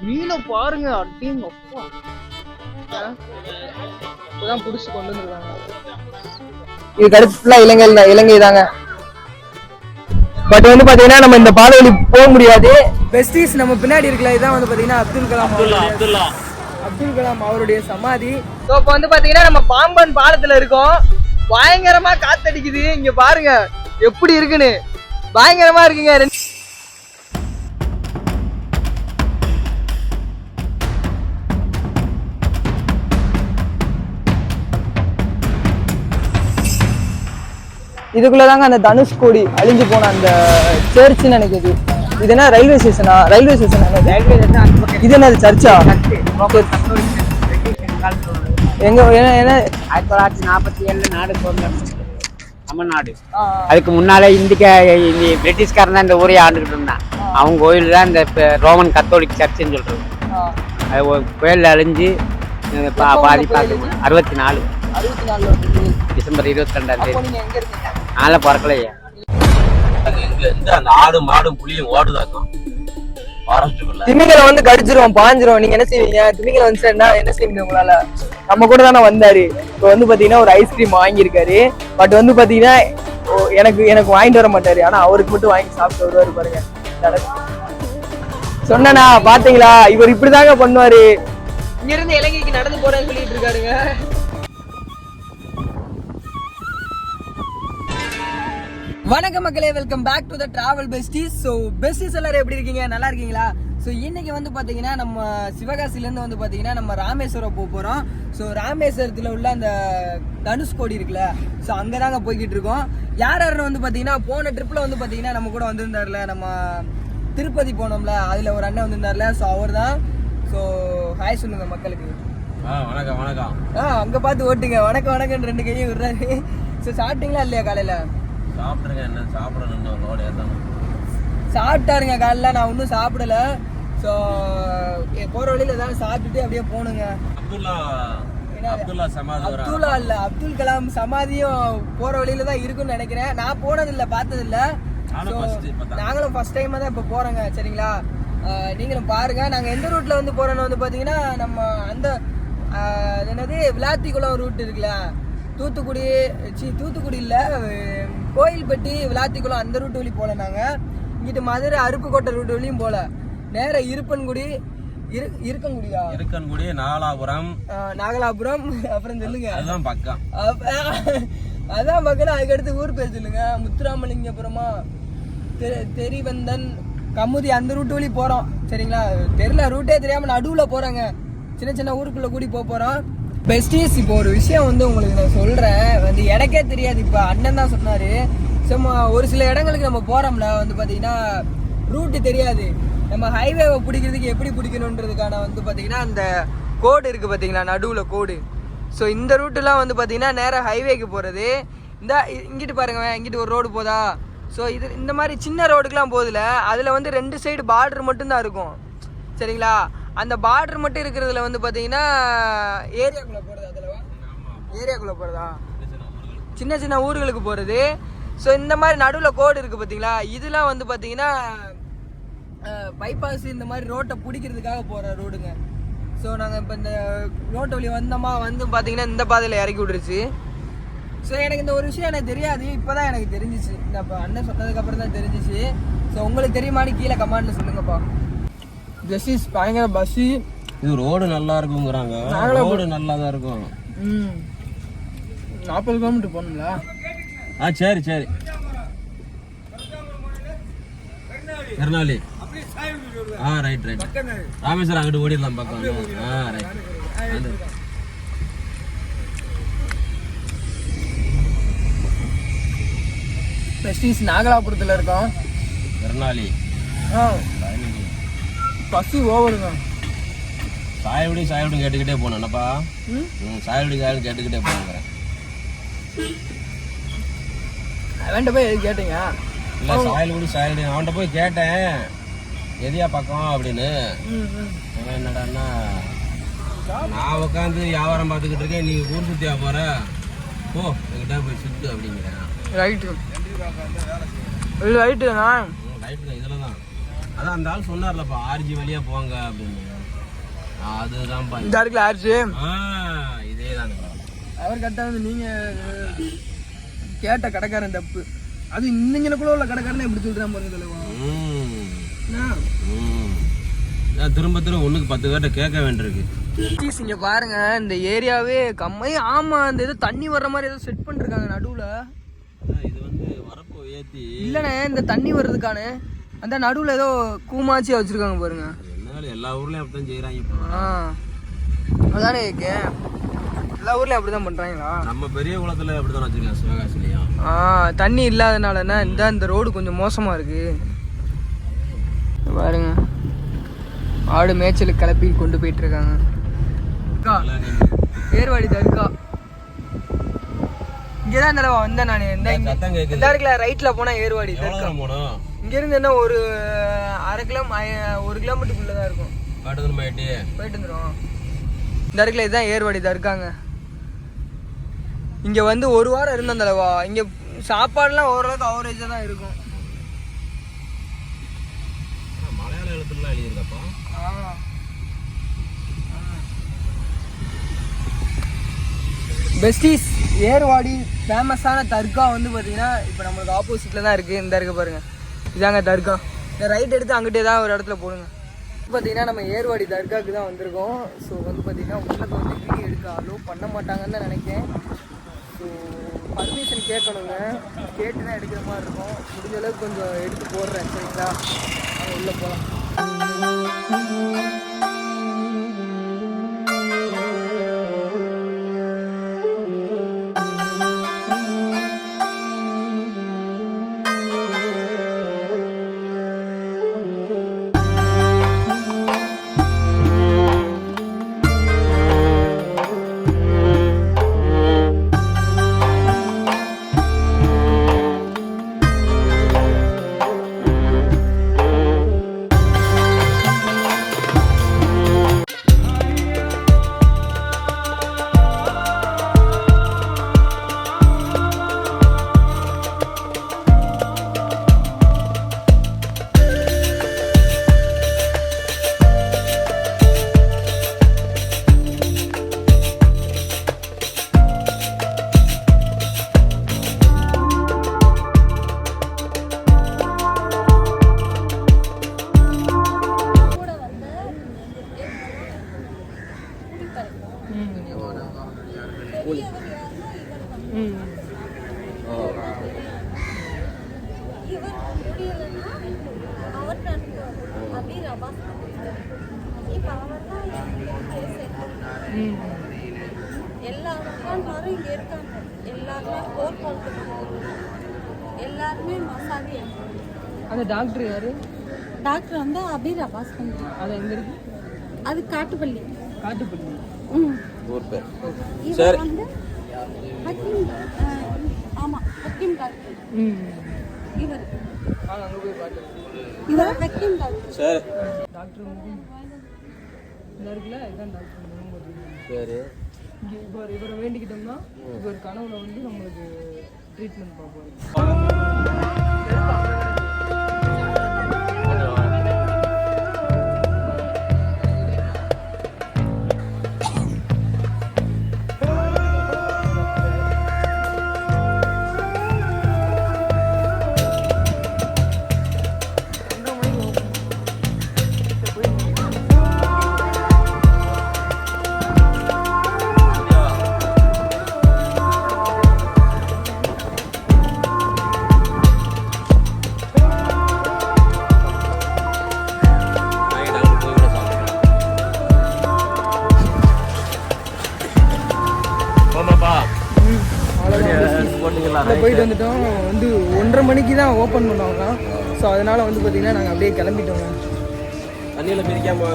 மீனை பாருங்க, அட்டிங்க அப்பா. இப்பதான் புடிச்சு கொண்டு வந்துருக்காங்க. இது கடுப்புல இலங்கை தாங்க. பட் வந்து பாத்தீங்கன்னா நம்ம இந்த பாதைவழி போக முடியாது. பெஸ்டீஸ் நம்ம பின்னாடி இருக்கல, இதான் வந்து பாத்தீங்கன்னா அப்துல் கலாம் அவருடைய சமாதி. ஸோ இப்போ வந்து பாத்தீங்கன்னா நம்ம பாம்பன் பாலத்துல இருக்கோம். பயங்கரமா காத்தடிக்குது, இங்க பாருங்க எப்படி இருக்குன்னு. பயங்கரமா இருக்குங்க. இதுக்குள்ளதாங்க அந்த தனுஷ்கோடி அழிஞ்சு போன அந்த சர்ச்சுன்னு நினைக்குது. இது என்ன ரயில்வே ஸ்டேஷனா? ரயில்வே ஸ்டேஷன் இது என்ன சர்ச்சா? எங்க 1947 நாடு தமிழ்நாடு. அதுக்கு முன்னாலே பிரிட்டிஷ்காரன் தான் இந்த ஊரையே ஆண்டுகிட்டு இருந்தான். அவங்க கோயில் தான் இந்த ரோமன் கத்தோலிக் சர்ச்சுன்னு சொல்றது. அது கோயில் அழிஞ்சு பாதி 64 டிசம்பர் 22 நாள பிறக்கலையே. திமிங்கலம் வந்து கடிச்சிரும், பாஞ்சிரும். நீங்க என்ன செய்வீங்க? திமிங்கலம் வந்துச்சுன்னா என்ன செய்வீங்க உங்களால? நம்ம கூட தானே வந்தாரு. இப்போ வந்து பாத்தீங்கன்னா ஒரு ஐஸ்கிரீம் வாங்கியிருக்காரு. பட் வந்து பாத்தீங்கன்னா எனக்கு வாங்கிட்டு வர மாட்டாரு. ஆனா அவருக்கு மட்டும் வாங்கி சாப்பிட்டு வருவாரு பாருங்க. சொன்னா பாத்தீங்களா, இவர் இப்படிதாங்க பண்ணுவாரு. இங்க இருந்து இலங்கைக்கு நடந்து போறேன்னு சொல்லிட்டு இருக்காருங்க. வணக்கம் மக்களே, welcome back to the travel besties. So besties எல்லாரும் எப்படி இருக்கீங்க? நல்லா இருக்கீங்களா? ஸோ இன்னைக்கு வந்து பார்த்தீங்கன்னா நம்ம சிவகாசிலேருந்து வந்து பார்த்தீங்கன்னா நம்ம ராமேஸ்வரம் போக போகிறோம். ஸோ ராமேஸ்வரத்தில் உள்ள அந்த தனுஷ்கோடி இருக்குல்ல, ஸோ அங்கே தாங்க போய்கிட்டு இருக்கோம். யாருன்னு வந்து பார்த்தீங்கன்னா போன ட்ரிப்பில் வந்து பார்த்தீங்கன்னா நம்ம கூட வந்திருந்தார்ல, நம்ம திருப்பதி போனோம்ல, அதில் ஒரு அண்ணன் வந்திருந்தார்ல. ஸோ அவர் தான். ஸோ ஹாய் சொல்லுங்க மக்களுக்கு. வணக்கம் வணக்கம். அங்கே பார்த்து ஓட்டுங்க. வணக்கம் வணக்கம் 2 கையும் விடுறாரு. ஸோ சாப்பிட்டீங்களா இல்லையா? காலையில் சாப்பிட்டாருங்க. காலைல நான் ஒன்றும் சாப்பிடல. ஸோ போற வழியில ஏதாவது சாப்பிட்டுட்டு அப்படியே போகணுங்க. அப்துல்லா இல்ல, அப்துல் கலாம் சமாதியும் போற வழியில தான் இருக்குன்னு நினைக்கிறேன். நான் போனது இல்லை, பார்த்தது இல்லை. நாங்களும் ஃபர்ஸ்ட் டைம் தான் இப்போ போறோங்க. சரிங்களா, நீங்களும் பாருங்க. நாங்கள் எந்த ரூட்ல வந்து போறோம்னு வந்து பாத்தீங்கன்னா நம்ம அந்த என்னது விளாத்திக்குளம் ரூட் இருக்குல்ல, தூத்துக்குடி இல்ல, கோயில்பட்டி விளாத்திக்குளம் அந்த ரூட் வழி போல. நாங்க இங்கிட்டு மதுரை அருப்புக்கோட்டை ரூட் வழியும் போல, நேர இருக்கன்குடி நாகலாபுரம் அப்புறம் சொல்லுங்க. அதான் பக்கம். அதுக்கடுத்து ஊர் பேர் சொல்லுங்க. முத்துராமலிங்கபுரமா, தெரிவந்தன், கமுதி அந்த ரூட் வழி போறோம். சரிங்களா, தெரியல, ரூட்டே தெரியாம நடுவுல போறாங்க. சின்ன சின்ன ஊருக்குள்ள கூடி போறோம். பெஸ்டீஸ், இப்போ ஒரு விஷயம் வந்து உங்களுக்கு நான் சொல்றேன். வந்து எனக்கே தெரியாது, இப்போ அண்ணன் தான் சொன்னாரு. சும்மா ஒரு சில இடங்களுக்கு நம்ம போறோம்ல, வந்து பாத்தீங்கன்னா ரூட்டு தெரியாது. நம்ம ஹைவேவை பிடிக்கிறதுக்கு எப்படி பிடிக்கணுன்றதுக்கான வந்து பாத்தீங்கன்னா அந்த கோடு இருக்கு பாத்தீங்களா, நடுவுல கோடு. ஸோ இந்த ரூட்டுலாம் வந்து பாத்தீங்கன்னா நேராக ஹைவேக்கு போறது. இங்கிட்டு பாருங்க, இங்கிட்டு ஒரு ரோடு போதா. ஸோ இது இந்த மாதிரி சின்ன ரோடுக்கெலாம் போகுதுல, அதில் வந்து 2 சைடு பார்டர் மட்டும்தான் இருக்கும். சரிங்களா, அந்த பார்டர் மட்டும் இருக்கிறதுல வந்து பார்த்தீங்கன்னா ஏரியாக்குள்ளே போகிறது. அதில் ஏரியாக்குள்ளே போகிறதா, சின்ன சின்ன ஊர்களுக்கு போகிறது. ஸோ இந்த மாதிரி நடுவில் கோடு இருக்குது பார்த்தீங்களா, இதெல்லாம் வந்து பார்த்தீங்கன்னா பைபாஸ் இந்த மாதிரி ரோட்டை பிடிக்கிறதுக்காக போகிற ரோடுங்க. ஸோ நாங்கள் இப்போ இந்த ரோட்டு வழி வந்தோமா வந்து பார்த்தீங்கன்னா இந்த பாதையில் இறக்கி விட்ருச்சு. ஸோ எனக்கு இந்த ஒரு விஷயம் எனக்கு தெரியாது, இப்போ தான் எனக்கு தெரிஞ்சிச்சு. இந்த இப்போ அண்ணன் சொன்னதுக்கப்புறம் தான் தெரிஞ்சிச்சு. ஸோ உங்களுக்கு தெரியுமான்னு கீழே கமெண்ட்ல சொல்லுங்கப்பா. ஜஸ்டிஸ் பயங்கர பஸ்ஸு. இது ரோடு நல்லா இருக்குங்கிறாங்க. ரோடு நல்லா தான் இருக்கும். 40 கிலோமீட்டர் போகணுங்களா? சரி சரி. கருணாலி ரைட் ரைட். ராமேஸ்வரம் அங்கிட்டு ஓடிடலாம் பக்கம். ரைட். பெஸ்டீஸ் நாகலாபுரத்தில் இருக்கோம். கருணாலி பசி ஓவருங்க. சாயபடி கேட்டுக்கிட்டே போனேன்ப்பா. சாயபடி கேட்டுக்கிட்டே போனேங்கிறேன். அவன்கிட்ட போய் எது கேட்டீங்க? இல்லை, சாயல்குடி அவன்கிட்ட போய் கேட்டேன் எதையா பக்கம் அப்படின்னு. என்னடான்னா, நான் உட்காந்து வியாபாரம் பார்த்துக்கிட்டு இருக்கேன், நீ ஊர் சுத்தியா போற, போ என்கிட்ட போய் சுத்து அப்படிங்கிறேன். ரைட்டு ரைட்டுண்ணா, ரைட்டு தான். இதில் தான் அதான் அந்த ஆள் சொன்னார்லப்பா ஆர்ஜி வழியா போங்க அப்படின்னு. அதுதான்ப்பா இந்த இருக்குல்ல ஆர்ச்சி, இதே தானுப்பா. அவர் கரெக்டாக வந்து நீங்கள் கேட்ட கடைக்காரன் தப்பு. அது இன்னைக்குள்ள உள்ள கடைக்காரன் எப்படி சொல்கிறான் பாருங்க தலைவா. நான் திரும்ப திரும்ப ஒண்ணுக்கு 10 பேர்ட்ட கேட்க வேண்டியிருக்கு. இங்க பாருங்க இந்த ஏரியாவே கம்மை. ஆமா அந்த ஏதோ தண்ணி வர்ற மாதிரி ஏதோ செட் பண்ணிருக்காங்க நடுவுல. இது வந்து வரப்போ ஏத்தி இல்லண்ணே இந்த தண்ணி வர்றதுக்கான அந்த நடுவுல ஏதோ கூமாச்சியா வச்சிருக்காங்க பாருங்க. என்னால எல்லா ஊர்லயும் அப்படித்தான் செய்யறாங்க. அதானே கேக்கேன், எல்லா ஊர்லயும் அப்படிதான் பண்றாங்களா? நம்ம பெரிய குளத்துல அப்படிதான் வச்சிருக்காங்க சிவகாசிலையும். தண்ணி இல்லாதனாலன்னா இந்த ரோடு கொஞ்சம் மோசமா இருக்கு பாருங்க. ஆடு மேய்ச்சலுக்கு கிளப்பி கொண்டு போயிட்டு இருக்காங்க. ஏர்வாடி தர்கா இங்கதான் நிலவா வந்தேன் நான். இந்த இருக்குல்ல ரைட்ல போனா ஏர்வாடி தர்கா. இங்க இருந்து என்ன ஒரு 1 கிலோமீட்டருக்குள்ளதான் இருக்கும். போயிட்டு வந்துடும். இந்த இருக்குல்ல இதுதான் ஏர்வாடி தர்காங்க. இங்க வந்து 1 வாரம் இருந்தோம் தலைவா. இங்க சாப்பாடுலாம் ஓரளவுக்கு அவரேஜா தான் இருக்கும். மலையாள எழுத்துலாம் எழுதியிருக்கப்பா. பெஸ்டீஸ் ஏர்வாடி ஃபேமஸான தர்கா வந்து பார்த்தீங்கன்னா இப்போ நம்மளுக்கு ஆப்போசிட்டில் தான் இருக்குது. இந்த இருக்க பாருங்கள், இதாங்க தர்கா. இந்த ரைட் எடுத்து அங்கிட்டே தான் ஒரு இடத்துல போடுங்க. பார்த்தீங்கன்னா நம்ம ஏர்வாடி தர்காவுக்கு தான் வந்திருக்கோம். ஸோ வந்து பார்த்தீங்கன்னா உள்ளது வந்து வீடியோ எடுக்க அலோவ் பண்ண மாட்டாங்கன்னு தான் நினைக்கிறேன். ஸோ பர்மிஷன் கேட்கணுங்க, கேட்டு தான் எடுக்கிற மாதிரி இருக்கும். முடிஞ்ச அளவுக்கு கொஞ்சம் எடுத்து போடுறேன் சரிங்களா. உள்ளே போகலாம். எல்லாருமே மசாதி. அந்த டாக்டர் யாரு? டாக்டர் வந்து அபீர் அப்பாஸ் பண்றாங்க. அது எங்க இருக்கு? அது காட்டுப்பள்ளி. காட்டுப்பள்ளி ஊர் பேர். இவர் வந்து ஹக்கீம். ஆமா ஹக்கீம் டாக்டர். இவர் அங்க போய் பாத்து. இவர் ஹக்கீம் டாக்டர். சரி டாக்டர் இந்த இருக்குல்ல இதான் டாக்டர் முகமது. சரி இவரை வேண்டிக்கிட்டோம்னா இவர் கனவுல வந்து நம்மளுக்கு ட்ரீட்மெண்ட் பார்ப்பாரு. போயிட்டு வந்துட்டோம். வந்து 1:30 மணிக்கு தான் ஓப்பன் பண்ணுவாங்க. ஸோ அதனால வந்து பார்த்தீங்கன்னா நாங்கள் அப்படியே கிளம்பிட்டோங்க. தண்ணியில் பிரிக்காம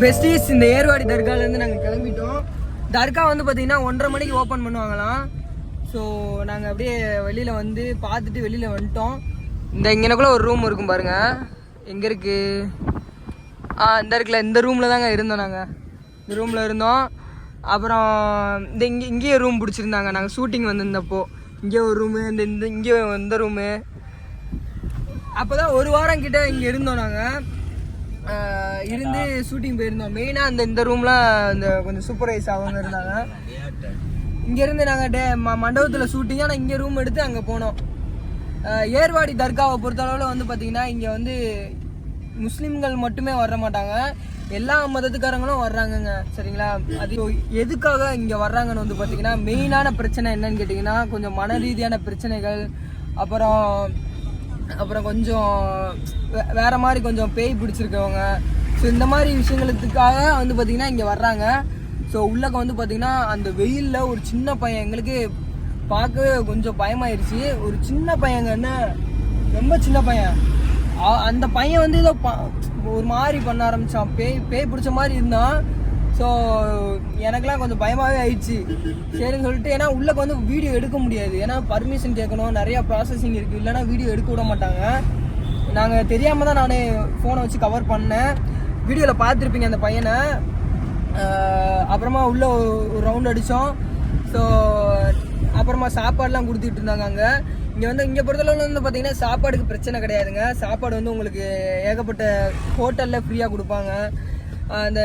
பெஸ்டீஸ் இந்த ஏர்வாடி தர்காலேருந்து நாங்கள் கிளம்பிட்டோம். தர்கா வந்து பார்த்தீங்கன்னா 1:30 மணிக்கு ஓப்பன் பண்ணுவாங்களாம். ஸோ நாங்கள் அப்படியே வெளியில் வந்து பார்த்துட்டு வெளியில் வந்துட்டோம். இந்த இங்கனக்குள்ளே ஒரு ரூம் இருக்கும் பாருங்க. எங்கே இருக்குது? இந்த இருக்குல்ல, இந்த ரூமில் தாங்க இருந்தோம். நாங்கள் இந்த ரூமில் இருந்தோம். அப்புறம் இங்கேயே ரூம் பிடிச்சிருந்தாங்க நாங்கள் ஷூட்டிங் வந்திருந்தப்போ. இங்கே ஒரு ரூமு இந்த இங்கே இந்த ரூமு. அப்போ தான் ஒரு வாரம் கிட்ட இங்கே இருந்தோம் நாங்கள். இருந்து ஷூட்டிங் போயிருந்தோம். மெயினாக இந்த ரூம்லாம் இந்த கொஞ்சம் சூப்பர்வைஸ் அவங்க இருந்தாங்க. இங்கேருந்து நாங்கள் மண்டபத்தில் ஷூட்டிங். ஆனால் இங்கே ரூம் எடுத்து அங்கே போனோம். ஏர்வாடி தர்காவை பொறுத்தளவில் வந்து பார்த்திங்கன்னா இங்கே வந்து முஸ்லீம்கள் மட்டுமே வர மாட்டாங்க, எல்லா மதத்துக்காரங்களும் வர்றாங்கங்க. சரிங்களா? அது எதுக்காக இங்கே வர்றாங்கன்னு வந்து பார்த்திங்கன்னா மெயினான பிரச்சனை என்னன்னு கேட்டிங்கன்னா கொஞ்சம் மன ரீதியான பிரச்சனைகள், அப்புறம் கொஞ்சம் வேறு மாதிரி கொஞ்சம் பேய் பிடிச்சிருக்கவங்க. ஸோ இந்த மாதிரி விஷயங்களுக்காக வந்து பார்த்திங்கன்னா இங்கே வர்றாங்க. ஸோ உள்ளக்க வந்து பார்த்திங்கன்னா அந்த வெயிலில் ஒரு சின்ன பையன் எங்களுக்கு பார்க்கவே கொஞ்சம் பயமாயிருச்சு. ஒரு சின்ன பையங்கன்னா ரொம்ப சின்ன பையன். அந்த பையன் வந்து ஏதோ ஒரு மாதிரி பண்ண ஆரம்பித்தான். பேய் பிடிச்ச மாதிரி இருந்தான். ஸோ எனக்கெலாம் கொஞ்சம் பயமாகவே ஆயிடுச்சு. சரின்னு சொல்லிட்டு, ஏன்னா உள்ளக்கு வந்து வீடியோ எடுக்க முடியாது, ஏன்னா பர்மிஷன் கேட்கணும், நிறையா ப்ராசஸிங் இருக்குது, இல்லைனா வீடியோ எடுக்க விட மாட்டாங்க. நாங்கள் தெரியாமல் தான் நான் ஃபோனை வச்சு கவர் பண்ணேன். வீடியோவில் பார்த்துருப்பீங்க அந்த பையனை. அப்புறமா உள்ளே ஒரு ரவுண்ட் அடித்தோம். ஸோ அப்புறமா சாப்பாடுலாம் கொடுத்துட்டு இருந்தாங்க அங்கே. இங்கே பொறுத்தளவில் வந்து பார்த்தீங்கன்னா சாப்பாடுக்கு பிரச்சனை கிடையாதுங்க. சாப்பாடு வந்து உங்களுக்கு ஏகப்பட்ட ஹோட்டலில் ஃப்ரீயாக கொடுப்பாங்க. அந்த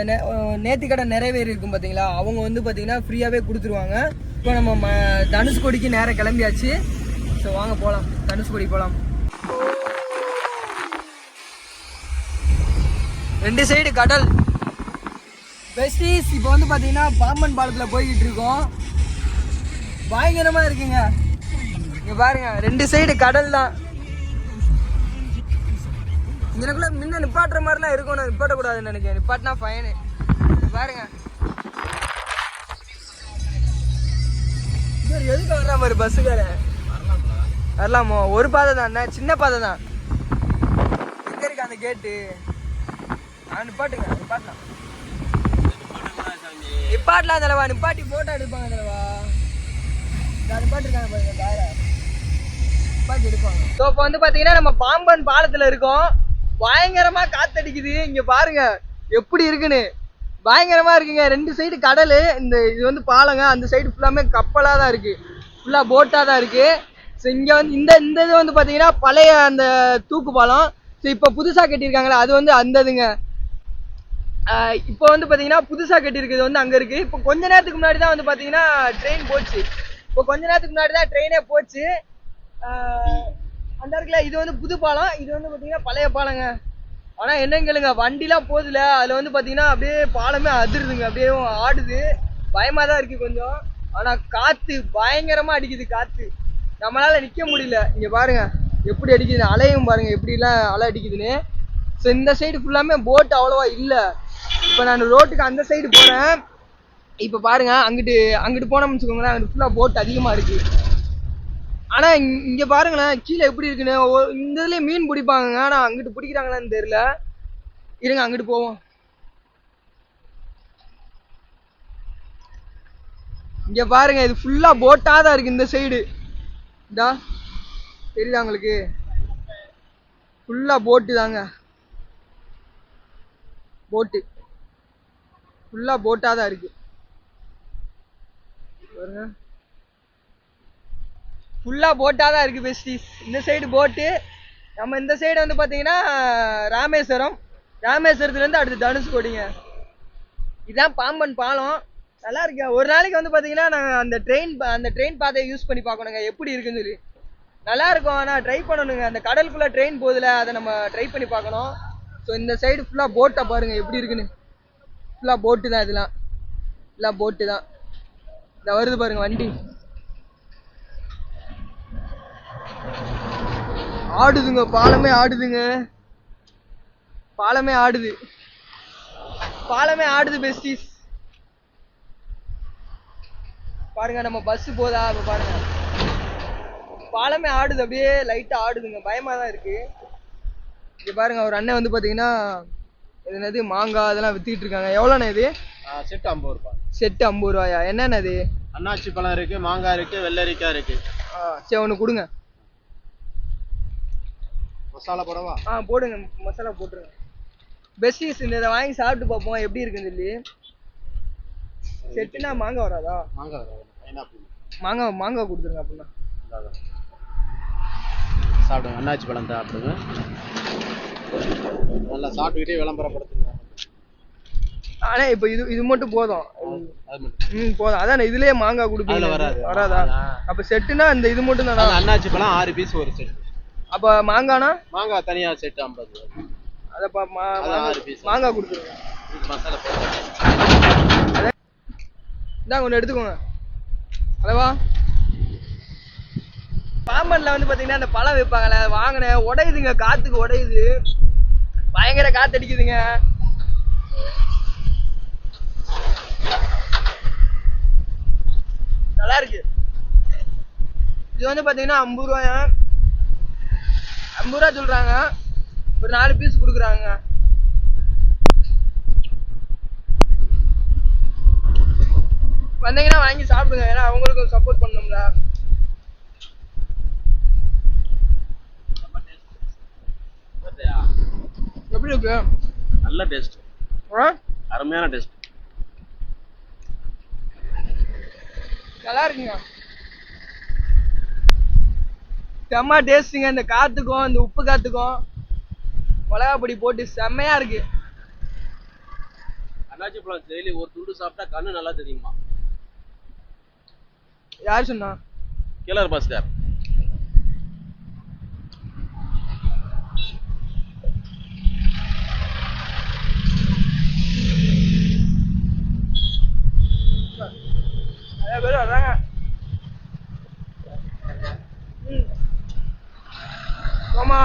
நேர்த்திக்கடன் நிறைவேறி இருக்கும் பார்த்தீங்களா, அவங்க வந்து பார்த்தீங்கன்னா ஃப்ரீயாகவே கொடுத்துருவாங்க. இப்போ நம்ம தனுஷ்கோடிக்கு நேராக கிளம்பியாச்சு. ஸோ வாங்க போகலாம், தனுஷ்கோடி போகலாம். 2 சைடு கடல் பெஸ்டீஸ். இப்போ வந்து பார்த்தீங்கன்னா பாம்பன் பாலத்தில் போய்கிட்டு இருக்கோம். பயங்கரமாக இருக்குங்க. இங்கே பாருங்க, 2 சைடு கடல் தான். எனக்குள்ள முன்ன நிப்பாட்டுற மாதிரிலாம் இருக்கணும், நிப்பாட்டக்கூடாதுன்னு நினைக்கிறேன். நிப்பாட்டினா ஃபைனு. பாருங்க எதுக்கு வர்ற மாதிரி பஸ்ஸுக்கார வரலாமோ? ஒரு பாதை தான், சின்ன பாதை தான். எங்க இருக்கு அந்த கேட்டு? நிப்பாட்டுங்க, நிப்பாட்டலாம் தலைவா. நிப்பாட்டி போட்டோ எடுப்பாங்க தலைவா. நிப்பாட்டிருக்காங்க பாருங்க கார, நிப்பாட்டி எடுப்பாங்க. ஸோ இப்போ வந்து பார்த்தீங்கன்னா நம்ம பாம்பன் பாலத்தில் இருக்கோம். பயங்கரமா காத்தடிக்குது. இங்க பாருங்க எப்படி இருக்குன்னு, பயங்கரமா இருக்குங்க. 2 சைடு கடல். இது வந்து பாலங்க. அந்த சைடு ஃபுல்லாமே கப்பலாக தான் இருக்கு, ஃபுல்லா போட்டா தான் இருக்கு. ஸோ இங்க வந்து இந்த இது வந்து பாத்தீங்கன்னா பழைய அந்த தூக்கு பாலம். ஸோ இப்போ புதுசா கட்டியிருக்காங்களா, அது வந்து அந்த இதுங்க. இப்போ வந்து பாத்தீங்கன்னா புதுசா கட்டியிருக்குது வந்து அங்க இருக்கு. இப்போ கொஞ்ச நேரத்துக்கு முன்னாடி தான் வந்து பாத்தீங்கன்னா ட்ரெயின் போச்சு. இப்போ கொஞ்ச நேரத்துக்கு முன்னாடி தான் ட்ரெயினே போச்சு. அந்த இருக்குல்ல, இது வந்து புது பாலம், இது வந்து பார்த்தீங்கன்னா பழைய பாலங்க. ஆனால் என்னங்களுங்க, வண்டிலாம் போகுதுல, அதில் வந்து பார்த்தீங்கன்னா அப்படியே பாலமே அதிருதுங்க, அப்படியே ஆடுது. பயமாக தான் இருக்குது கொஞ்சம். ஆனால் காற்று பயங்கரமாக அடிக்குது. காற்று நம்மளால் நிற்க முடியல. இங்கே பாருங்க எப்படி அடிக்குது, அலையும் பாருங்க எப்படிலாம் அலை அடிக்குதுன்னு. ஸோ இந்த சைடு ஃபுல்லாமே போட் அவ்வளோவா இல்லை. இப்போ நான் ரோட்டுக்கு அந்த சைடு போகிறேன். இப்போ பாருங்க, அங்கிட்டு போனோம்னு வச்சுக்கோங்களேன், அங்கிட்டு ஃபுல்லாக போட் அதிகமாக இருக்குது. ஆனா இங்க பாருங்களேன் கீழே எப்படி இருக்குன்னு. இந்த இதுலயே மீன் பிடிப்பாங்க, ஆனா அங்கிட்டு பிடிக்கிறாங்களான்னு தெரியல. இருங்க அங்கிட்டு போவோம். இங்க பாருங்க, இது ஃபுல்லா போட்டா தான் இருக்கு. இந்த சைடு இதா தெரியுதா உங்களுக்கு? ஃபுல்லா போட்டு தாங்க, போட்டு ஃபுல்லா போட்டா தான் இருக்கு பாருங்க. ஃபுல்லாக போட்டாக தான் இருக்குது பெஸ்டீஸ். இந்த சைடு போட்டு. நம்ம இந்த சைடு வந்து பார்த்தீங்கன்னா ராமேஸ்வரத்துலேருந்து அடுத்து தனுஷ்கோடிங்க. இதுதான் பாம்பன் பாலம். நல்லா இருக்கு. ஒரு நாளைக்கு வந்து பார்த்தீங்கன்னா நாங்கள் அந்த ட்ரெயின் பாதையை யூஸ் பண்ணி பார்க்கணுங்க, எப்படி இருக்குன்னு சொல்லி. நல்லா இருக்கும். ஆனால் ட்ரை பண்ணணுங்க. அந்த கடலுக்குள்ளே ட்ரெயின் போகுதுல, அதை நம்ம ட்ரை பண்ணி பார்க்கணும். ஸோ இந்த சைடு ஃபுல்லாக போட்டை பாருங்கள் எப்படி இருக்குன்னு. ஃபுல்லாக போட்டு தான், இதெல்லாம் ஃபுல்லாக போட்டு தான். இந்த வருது பாருங்க வண்டி, ஆடுதுங்க. பாலமே ஆடுதுங்க, பாலமே ஆடுது பெஸ்டீஸ். பாருங்க நம்ம பஸ் போதா, இப்ப பாருங்க பாலமே ஆடுது, அப்படியே லைட்டா ஆடுதுங்க. பயமா தான் இருக்கு. இங்க பாருங்க ஒரு அண்ணன் வந்து பாத்தீங்கன்னா என்னது மாங்காய் அதெல்லாம் வித்துக்கிட்டு இருக்காங்க. எவ்வளோண்ணே இது? செட்டு 50 ரூபாய். செட்டு 50 ரூபாயா? என்னென்ன இது? அன்னாச்சி பழம் இருக்கு, மாங்காய் இருக்கு, வெள்ளரிக்காய் இருக்கு. சரி ஒன்று கொடுங்க. மசாலா போடவா? போடுங்க, மசாலா போட்டுருங்க. பெஸ்டீஸ் இதை வாங்கி சாப்பிட்டு பார்ப்போம் எப்படி இருக்குன்னு சொல்லி. செட்டுனா மாங்காய் வராதா? மாங்காய் வராது, பைனாப்பிள். மாங்காய் கொடுத்துருங்க அப்படின்னா. சாப்பிடுங்க, அண்ணாச்சி பழம் சாப்பிடுங்க. நல்லா சாப்பிட்டுக்கிட்டே விளம்பரப்படுத்துங்க. ஆனா இப்போ இது மட்டும் போதும். அது மட்டும் போதும். அதான் இதுலயே மாங்காய் அதுல கொடுப்பீங்க. வராது. வராதா? அப்ப செட்டுனா இந்த இது மட்டும் தானா? அது அண்ணாச்சி பழம் 6 பீஸ் ஒரு செட். அப்ப மாங்கானா மாங்காய் தனியா செட் 50. அத அது 6 பீஸ். மாங்காய் கொடுத்துருங்க. மசாலா போட்டு இந்தாங்க ஒன்று எடுத்துக்கோங்க. அளவா பாம்பன்ல வந்து பாத்தீங்கன்னா அந்த பழம் வைப்பாங்கல்ல, வாங்கினேன். உடையுதுங்க, காத்துக்கு உடையுது. பயங்கர காத்தடிக்குதுங்க. நல்லா இருக்கு. இது வந்து பாத்தீங்கன்னா 50 ரூபாயா, 50 ரூபா சொல்றாங்க. ஒரு 4 பீஸ் கொடுக்குறாங்க. வந்தீங்கன்னா வாங்கி சாப்பிடுங்க, ஏன்னா அவங்களுக்கும் சப்போர்ட் பண்ணணும்ல. எப்படி இருக்கு? நல்ல டேஸ்ட், அருமையான டேஸ்ட். நல்லா இருக்குங்க, செம்ம டேஸ்ட்டுங்க. இந்த காத்துக்கும் இந்த உப்பு காத்துக்கும் மிளகா பொடி போட்டு செம்மையா இருக்கு. அண்ணாச்சி பழம் டெய்லி ஒரு துண்டு சாப்பிட்டா கண்ணு நல்லா தெரியுமா? யார் சொன்னா? கிளர் பாஸ்கர். நிறைய பேர் வர்றாங்க. ஆமா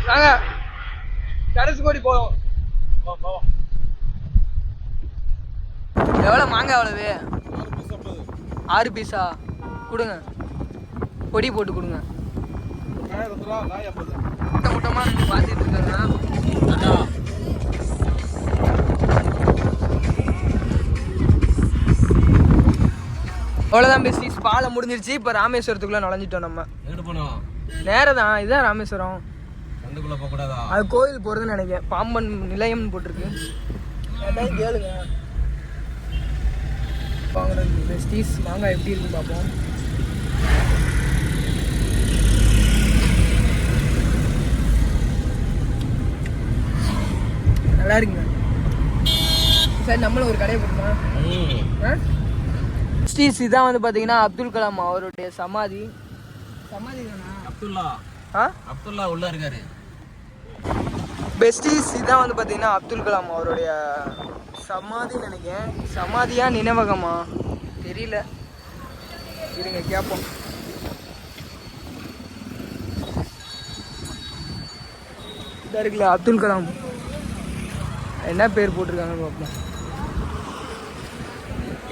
வாங்க, தனுஷ்கோடி போவோம். எவ்வளோ மாங்காய்? எவ்வளவு? 6 பீஸா? கொடுங்க, பொடி போட்டு கொடுங்க. முட்டமா பார்த்துட்டு இருக்காங்க. அவ்வளோதான் பெஸ்டிஸ், பாலம் முடிஞ்சிருச்சு. இப்போ ராமேஸ்வரத்துக்குள்ள நுழைஞ்சிட்டோம். நம்ம எங்கிட்டு போனோம்? நேரம் தான், இதுதான் ராமேஸ்வரம். சந்துக்குள்ள போக கூடாதா? அது கோயில் போகிறதுன்னு நினைக்கிறேன். பாம்பன் நிலையம்னு போட்டிருக்கு. அதான் கேளுங்க. வாங்கினது பெஸ்டிஸ் மாங்காய் எப்படி இருக்குன்னு பார்ப்போம். நல்லா இருக்குங்க. சரி, நம்மளும் ஒரு கடையை போட்டுமா? ஸ்ரீஸ் இதான் வந்து பார்த்தீங்கன்னா அப்துல் கலாம் அவருடைய சமாதி. சமாதி தானா? அப்துல்லா உள்ள இருக்காரு. பெஸ்டிஸ் இதான் வந்து பார்த்தீங்கன்னா அப்துல் கலாம் அவருடைய சமாதின்னு நினைக்கிறேன். சமாதியா நினைவகமா தெரியல, இருங்க கேட்போம். இதாக இருக்குல்ல அப்துல் கலாம், என்ன பேர் போட்டிருக்காங்கன்னு பார்ப்போம்.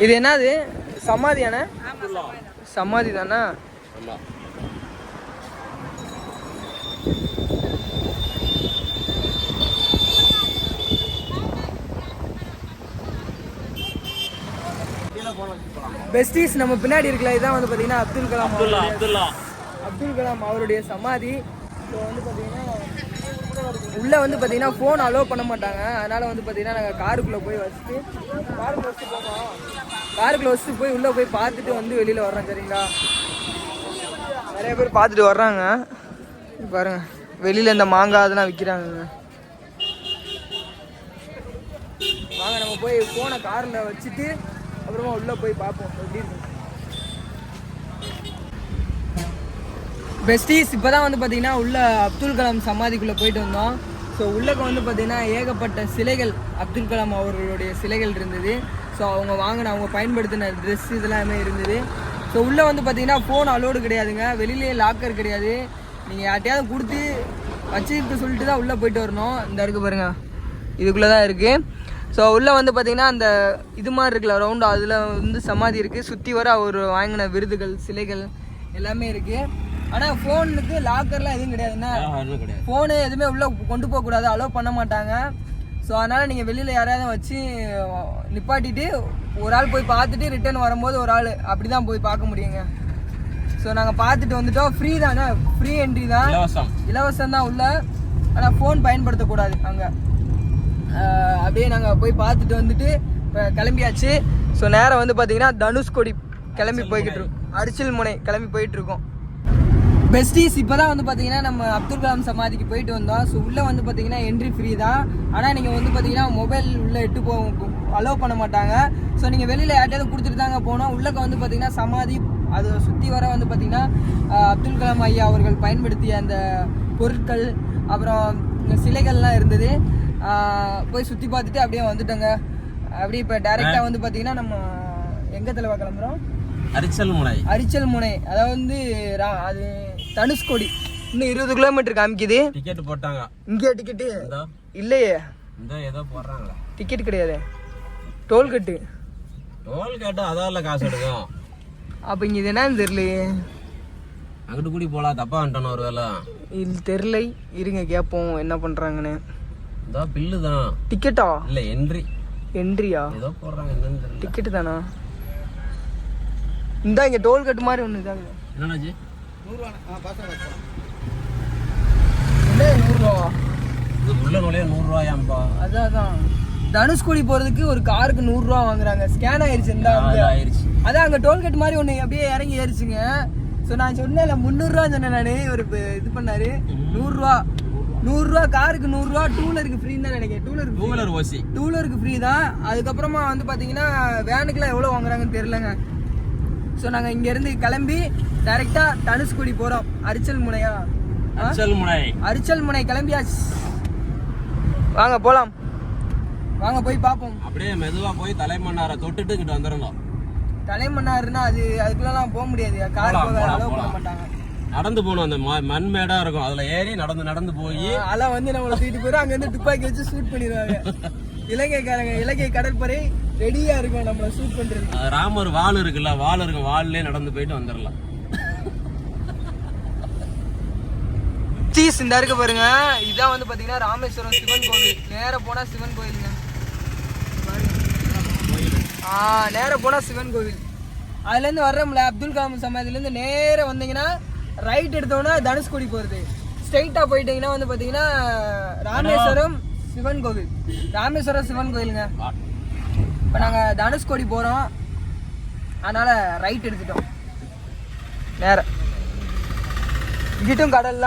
இது என்னது சமாதியானே? சமாதி தானே? பெஸ்டிஸ் நம்ம பின்னாடி இருக்குல்ல, இதான் வந்து பார்த்தீங்கன்னா அப்துல் கலாம் அவருடைய சமாதி. ஸோ வந்து பார்த்தீங்கன்னா உள்ளே வந்து பார்த்தீங்கன்னா ஃபோன் அலோவ் பண்ண மாட்டாங்க. அதனால் வந்து பார்த்தீங்கன்னா நாங்கள் காருக்குள்ளே போய் வச்சுட்டு போனோம். காருக்குள்ளே வச்சுட்டு போய் உள்ளே போய் பார்த்துட்டு வந்து வெளியில் வர்றோம். சரிங்களா? நிறைய பேர் பார்த்துட்டு வர்றாங்க. பாருங்க, வெளியில் இந்த மாங்காய் அதெல்லாம் விற்கிறாங்க. வாங்க நம்ம போய் ஃபோனை காரில் வச்சுட்டு அப்புறமா உள்ளே போய் பார்ப்போம் எப்படி இருக்கு. பெஸ்டிஸ் இப்போ தான் வந்து பார்த்தீங்கன்னா உள்ள அப்துல் கலாம் சமாதிக்குள்ளே போயிட்டு வந்தோம். ஸோ உள்ளக்க வந்து பார்த்தீங்கன்னா ஏகப்பட்ட சிலைகள், அப்துல் கலாம் அவர்களுடைய சிலைகள் இருந்தது. ஸோ அவங்க பயன்படுத்தின ட்ரெஸ் இதெல்லாமே இருந்தது. ஸோ உள்ளே வந்து பார்த்தீங்கன்னா ஃபோன் அலோடு கிடையாதுங்க. வெளியிலேயே லாக்கர் கிடையாது. நீங்கள் யார்ட்டையாவது கொடுத்து வச்சுக்கிட்டு சொல்லிட்டு தான் உள்ளே போயிட்டு வரணும். இந்த இருக்குது பாருங்க, இதுக்குள்ளே தான் இருக்குது. ஸோ உள்ளே வந்து பார்த்தீங்கன்னா அந்த இது மாதிரி இருக்குல்ல ரவுண்டு, அதில் வந்து சமாதி இருக்குது. சுற்றி வர அவர் வாங்கின விருதுகள், சிலைகள் எல்லாமே இருக்குது. ஆனால் ஃபோனுக்கு லாக்கர்லாம் எதுவும் கிடையாதுன்னா, ஃபோனு எதுவுமே உள்ளே கொண்டு போகக்கூடாது, அலோவ் பண்ண மாட்டாங்க. ஸோ அதனால் நீங்கள் வெளியில் யாரையாவது வச்சு நிப்பாட்டிட்டு ஒரு ஆள் போய் பார்த்துட்டு ரிட்டர்ன் வரும்போது ஒரு ஆள் அப்படி தான் போய் பார்க்க முடியுங்க. ஸோ நாங்கள் பார்த்துட்டு வந்துட்டோம். ஃப்ரீ தானே, ஃப்ரீ என்ட்ரி தான், இலவசம் தான் உள்ள. ஆனால் ஃபோன் பயன்படுத்தக்கூடாது அங்கே. அப்படியே நாங்கள் போய் பார்த்துட்டு வந்துட்டு இப்போ கிளம்பியாச்சு. ஸோ நேரம் வந்து பார்த்தீங்கன்னா தனுஷ்கோடி கிளம்பி போய்கிட்டு இருக்கோம். அரிச்சல் முனை கிளம்பி போயிட்டு இருக்கோம். பெஸ்டீஸ் இப்போ தான் வந்து பார்த்தீங்கன்னா நம்ம அப்துல் கலாம் சமாதிக்கு போயிட்டு வந்தோம். ஸோ உள்ளே வந்து பார்த்தீங்கன்னா என்ட்ரி ஃப்ரீ தான். ஆனால் நீங்கள் வந்து பார்த்தீங்கன்னா மொபைல் உள்ளே எட்டு அலோவ் பண்ண மாட்டாங்க. ஸோ நீங்கள் வெளியில் யார்ட்டையாவது கொடுத்துட்டு தாங்க போனோம். உள்ளக்க வந்து பார்த்தீங்கன்னா சமாதி அதை சுற்றி வர வந்து பார்த்தீங்கன்னா அப்துல் கலாம் ஐயா அவர்கள் பயன்படுத்திய அந்த பொருட்கள் அப்புறம் சிலைகள்லாம் இருந்தது. போய் சுற்றி பார்த்துட்டு அப்படியே வந்துட்டோங்க. அப்படியே இப்போ டைரெக்டாக வந்து பார்த்தீங்கன்னா நம்ம எங்கே தலைவா கிளம்புறோம்? அரிச்சல் முனை. அதாவது வந்து அது தனுஷ்கோடி. இன்னும் 20 கிலோமீட்டர் காமிக்குது. டிக்கெட் போட்டாங்க. இங்கே டிக்கெட்டு இல்லையே. ஏதோ போடுறாங்களா? டிக்கெட் கிடையாது, டோல்கட்டு. அதால காசு எடுக்கும். அப்போ இங்கே இது என்னன்னு தெரியலையே. அங்கிட்டு கூடி போலாம். தப்பா வந்துட்டோம் ஒரு வேலை. இது தெரியல, இருங்க கேட்போம் என்ன பண்ணுறாங்கன்னு. பில்லு தான். டிக்கெட்டா? இல்லை என்ட்ரியா? ஏதோ போடுறாங்க, என்னன்னு தெரியல. டிக்கெட்டு தானா? இந்த இங்கே டோல்கட்டு மாதிரி ஒன்று இதாங்க. என்னன்னாச்சு? 100 உள்ள நுழைய 100 ரூபாயாம்பா. அதான் தனுஷ்கோடி போகிறதுக்கு ஒரு காருக்கு 100 ரூபா வாங்குறாங்க. ஸ்கேன் ஆயிடுச்சு. ஆயிடுச்சு. அதான் அங்கே டோல்கேட் மாதிரி ஒன்று அப்படியே இறங்கி ஏறிச்சுங்க. ஸோ நான் சொன்னேன் 300 ரூபா சொன்னேன். நான் ஒரு இது பண்ணாரு 100 ரூபா காருக்கு 100 ரூபா. டூலருக்கு ஃப்ரீன்னு தான் நினைக்கிறேன். டூலருக்கு ஃப்ரீ தான். அதுக்கப்புறமா வந்து பார்த்தீங்கன்னா வேனுக்குலாம் எவ்வளோ வாங்குறாங்கன்னு தெரியலங்க. ஸோ நாங்கள் இங்கேருந்து கிளம்பி டைரெக்டாக தனுஷ்கோடி போகிறோம். அரிச்சல் முனை கிளம்பியாச்சு. வாங்க போகலாம், வாங்க போய் பார்ப்போம். அப்படியே மெதுவா போய் தலைமன்னாரை தொட்டுட்டு இங்கிட்டு வந்துடணும். தலைமன்னார்னா அதுக்குள்ளலாம் போக முடியாது. கார் போக அலோவ் பண்ண மாட்டாங்க. நடந்து போகணும். அந்த மண் மேடா இருக்கும், அதுல ஏறி நடந்து போய் அதெல்லாம் வந்து நம்மளை தூக்கிட்டு போயிடும். அங்க இருந்து துப்பாக்கி வச்சு ஷூட் பண்ணிடுவாங்க. இலங்கை கடற்படை ரெடியா இருக்கும் நம்மள ஷூட் பண்றது. ராமர் வால் இருக்குல்ல, வால்லே நடந்து போயிட்டு வந்துடலாம். சீஸ் இந்த இருக்கு பாருங்க. இதான் வந்து பாத்தீங்கன்னா ராமேஸ்வரம் சிவன் கோவில். நேர போனா சிவன் கோவிலுங்க. நேர போனா சிவன் கோவில். அதுல இருந்து வர்றோம்ல அப்துல் கலாம் சமாதியில இருந்து நேர வந்தீங்கன்னா ரைட் எடுத்தோம்னா தனுஷ்கோடி போறது. ஸ்ட்ரைட்டா போயிட்டீங்கன்னா வந்து பாத்தீங்கன்னா ராமேஸ்வரம் சிவன் கோவிலுங்க. இப்போ நாங்கள் தனுஷ்கோடி போகிறோம், அதனால் ரைட் எடுத்துட்டோம். நேரம் இங்கிட்டும் கடல்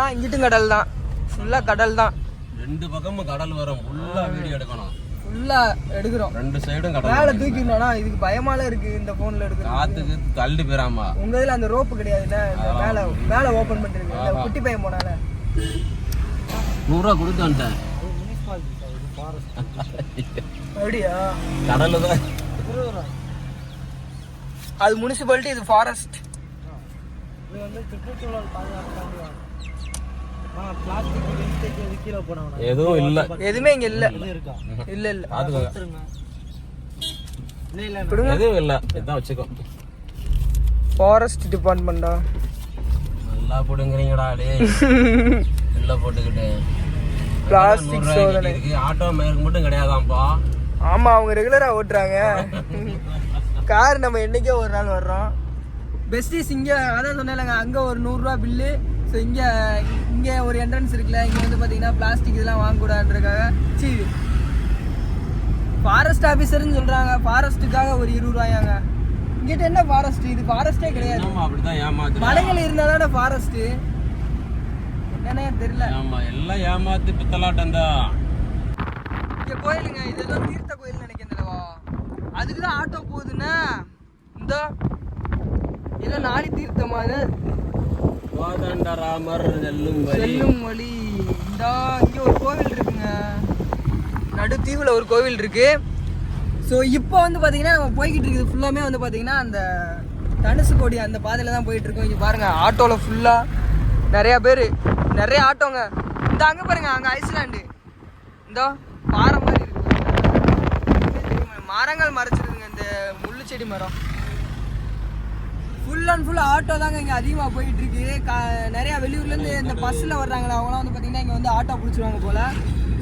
தான். ஃபுல்லாக கடல் தான். 2 பக்கமும் கடல் வரும். ஃபுல்லாக வீடியோ எடுக்கணும். ஃபுல்லாக எடுக்கிறோம். 2 சைடும் கடல். மேலே தூக்கிடணும்னா இதுக்கு பயமால இருக்கு இந்த ஃபோனில் எடுக்கிறது. காற்றுக்கு தள்ளி போயிடாமா? உங்கள் இதில் அந்த ரோப்பு கிடையாதுல்ல, இந்த மேலே ஓப்பன் பண்ணிருக்கு. இந்த குட்டி பையன் போனால 100 ரூபா கொடுத்து வந்துட்டேன். அப்படியா? கடல் தான் அது முனிசிபாலிட்டி, இது ஃபாரஸ்ட். எதுவும் இல்ல, எதுவுமே இங்க இல்ல. எதுவும் இல்ல. இதான் வச்சுக்கோ. ஃபாரஸ்ட் டிபார்ட்மெண்டா? நல்லா போடுங்கறீங்கடா டேய். இல்ல போட்டுக்கிட்டு பிளாஸ்டிக் சோதனை. ஆட்டோ மேற்கு மட்டும் கிடையாதாம்பா. ஆமா, அவங்க ரெகுலரா ஓட்டுறாங்க. கார் நம்ம என்னைக்கே ஒரு நாள் வர்றோம். பெஸ்டீஸ் இங்கே அதான் சொன்னேன்லங்க, அங்கே ஒரு 100 ரூபா பில்லு. ஸோ இங்கே ஒரு என்ட்ரன்ஸ் இருக்குல்ல, இங்கே வந்து பார்த்தீங்கன்னா பிளாஸ்டிக் இதெல்லாம் வாங்கக்கூடாதுன்றக்காக ஃபாரஸ்ட் ஆஃபீஸர்னு சொல்கிறாங்க. ஃபாரஸ்ட்டுக்காக ஒரு 20 ரூபாயாங்க. இங்கிட்ட என்ன ஃபாரஸ்ட்? இது ஃபாரஸ்ட்டே கிடையாது. அப்படிதான் ஏமாத்து. மலைகள் இருந்தால் தானே ஃபாரஸ்ட்டு. என்னன்னே தெரியல. ஆமா, எல்லாம் ஏமாத்து பித்தலாட்டம் தான். இங்கே கோயிலுங்க, இதெல்லாம் தீர்த்த கோயில் நினைக்கிறேன்லவா? அதுக்கு தான் ஆட்டோ போகுதுன்னா இந்த இல்லை நாடி தீர்த்தமான ராமர் செல்லும் வழி. இங்கே ஒரு கோவில் இருக்குங்க, நடுத்தீவில் ஒரு கோவில் இருக்கு. ஸோ இப்போ வந்து பார்த்தீங்கன்னா நம்ம போய்கிட்டு இருக்குது ஃபுல்லாமே வந்து பார்த்தீங்கன்னா அந்த தனுஷ்கோடி அந்த பாதையில் தான் போயிட்டு இருக்கோம். இங்கே பாருங்க, ஆட்டோவில் ஃபுல்லாக நிறைய ஆட்டோங்க. இந்த அங்கே பாருங்க, அங்கே ஐஸ்லாண்டு இந்த பாறை மாதிரி இருக்கு. மரங்கள் மறைச்சிருக்குங்க, இந்த முள்ளு செடி மரம். ஃபுல் அண்ட் ஃபுல் ஆட்டோ தாங்க இங்கே அதிகமாக போயிட்டு இருக்கு. நிறையா வெளியூர்லேருந்து இந்த பஸ்ஸில் வர்றாங்களா, அவங்களாம் வந்து பார்த்தீங்கன்னா இங்கே வந்து ஆட்டோ பிடிச்சிருவாங்க போல்.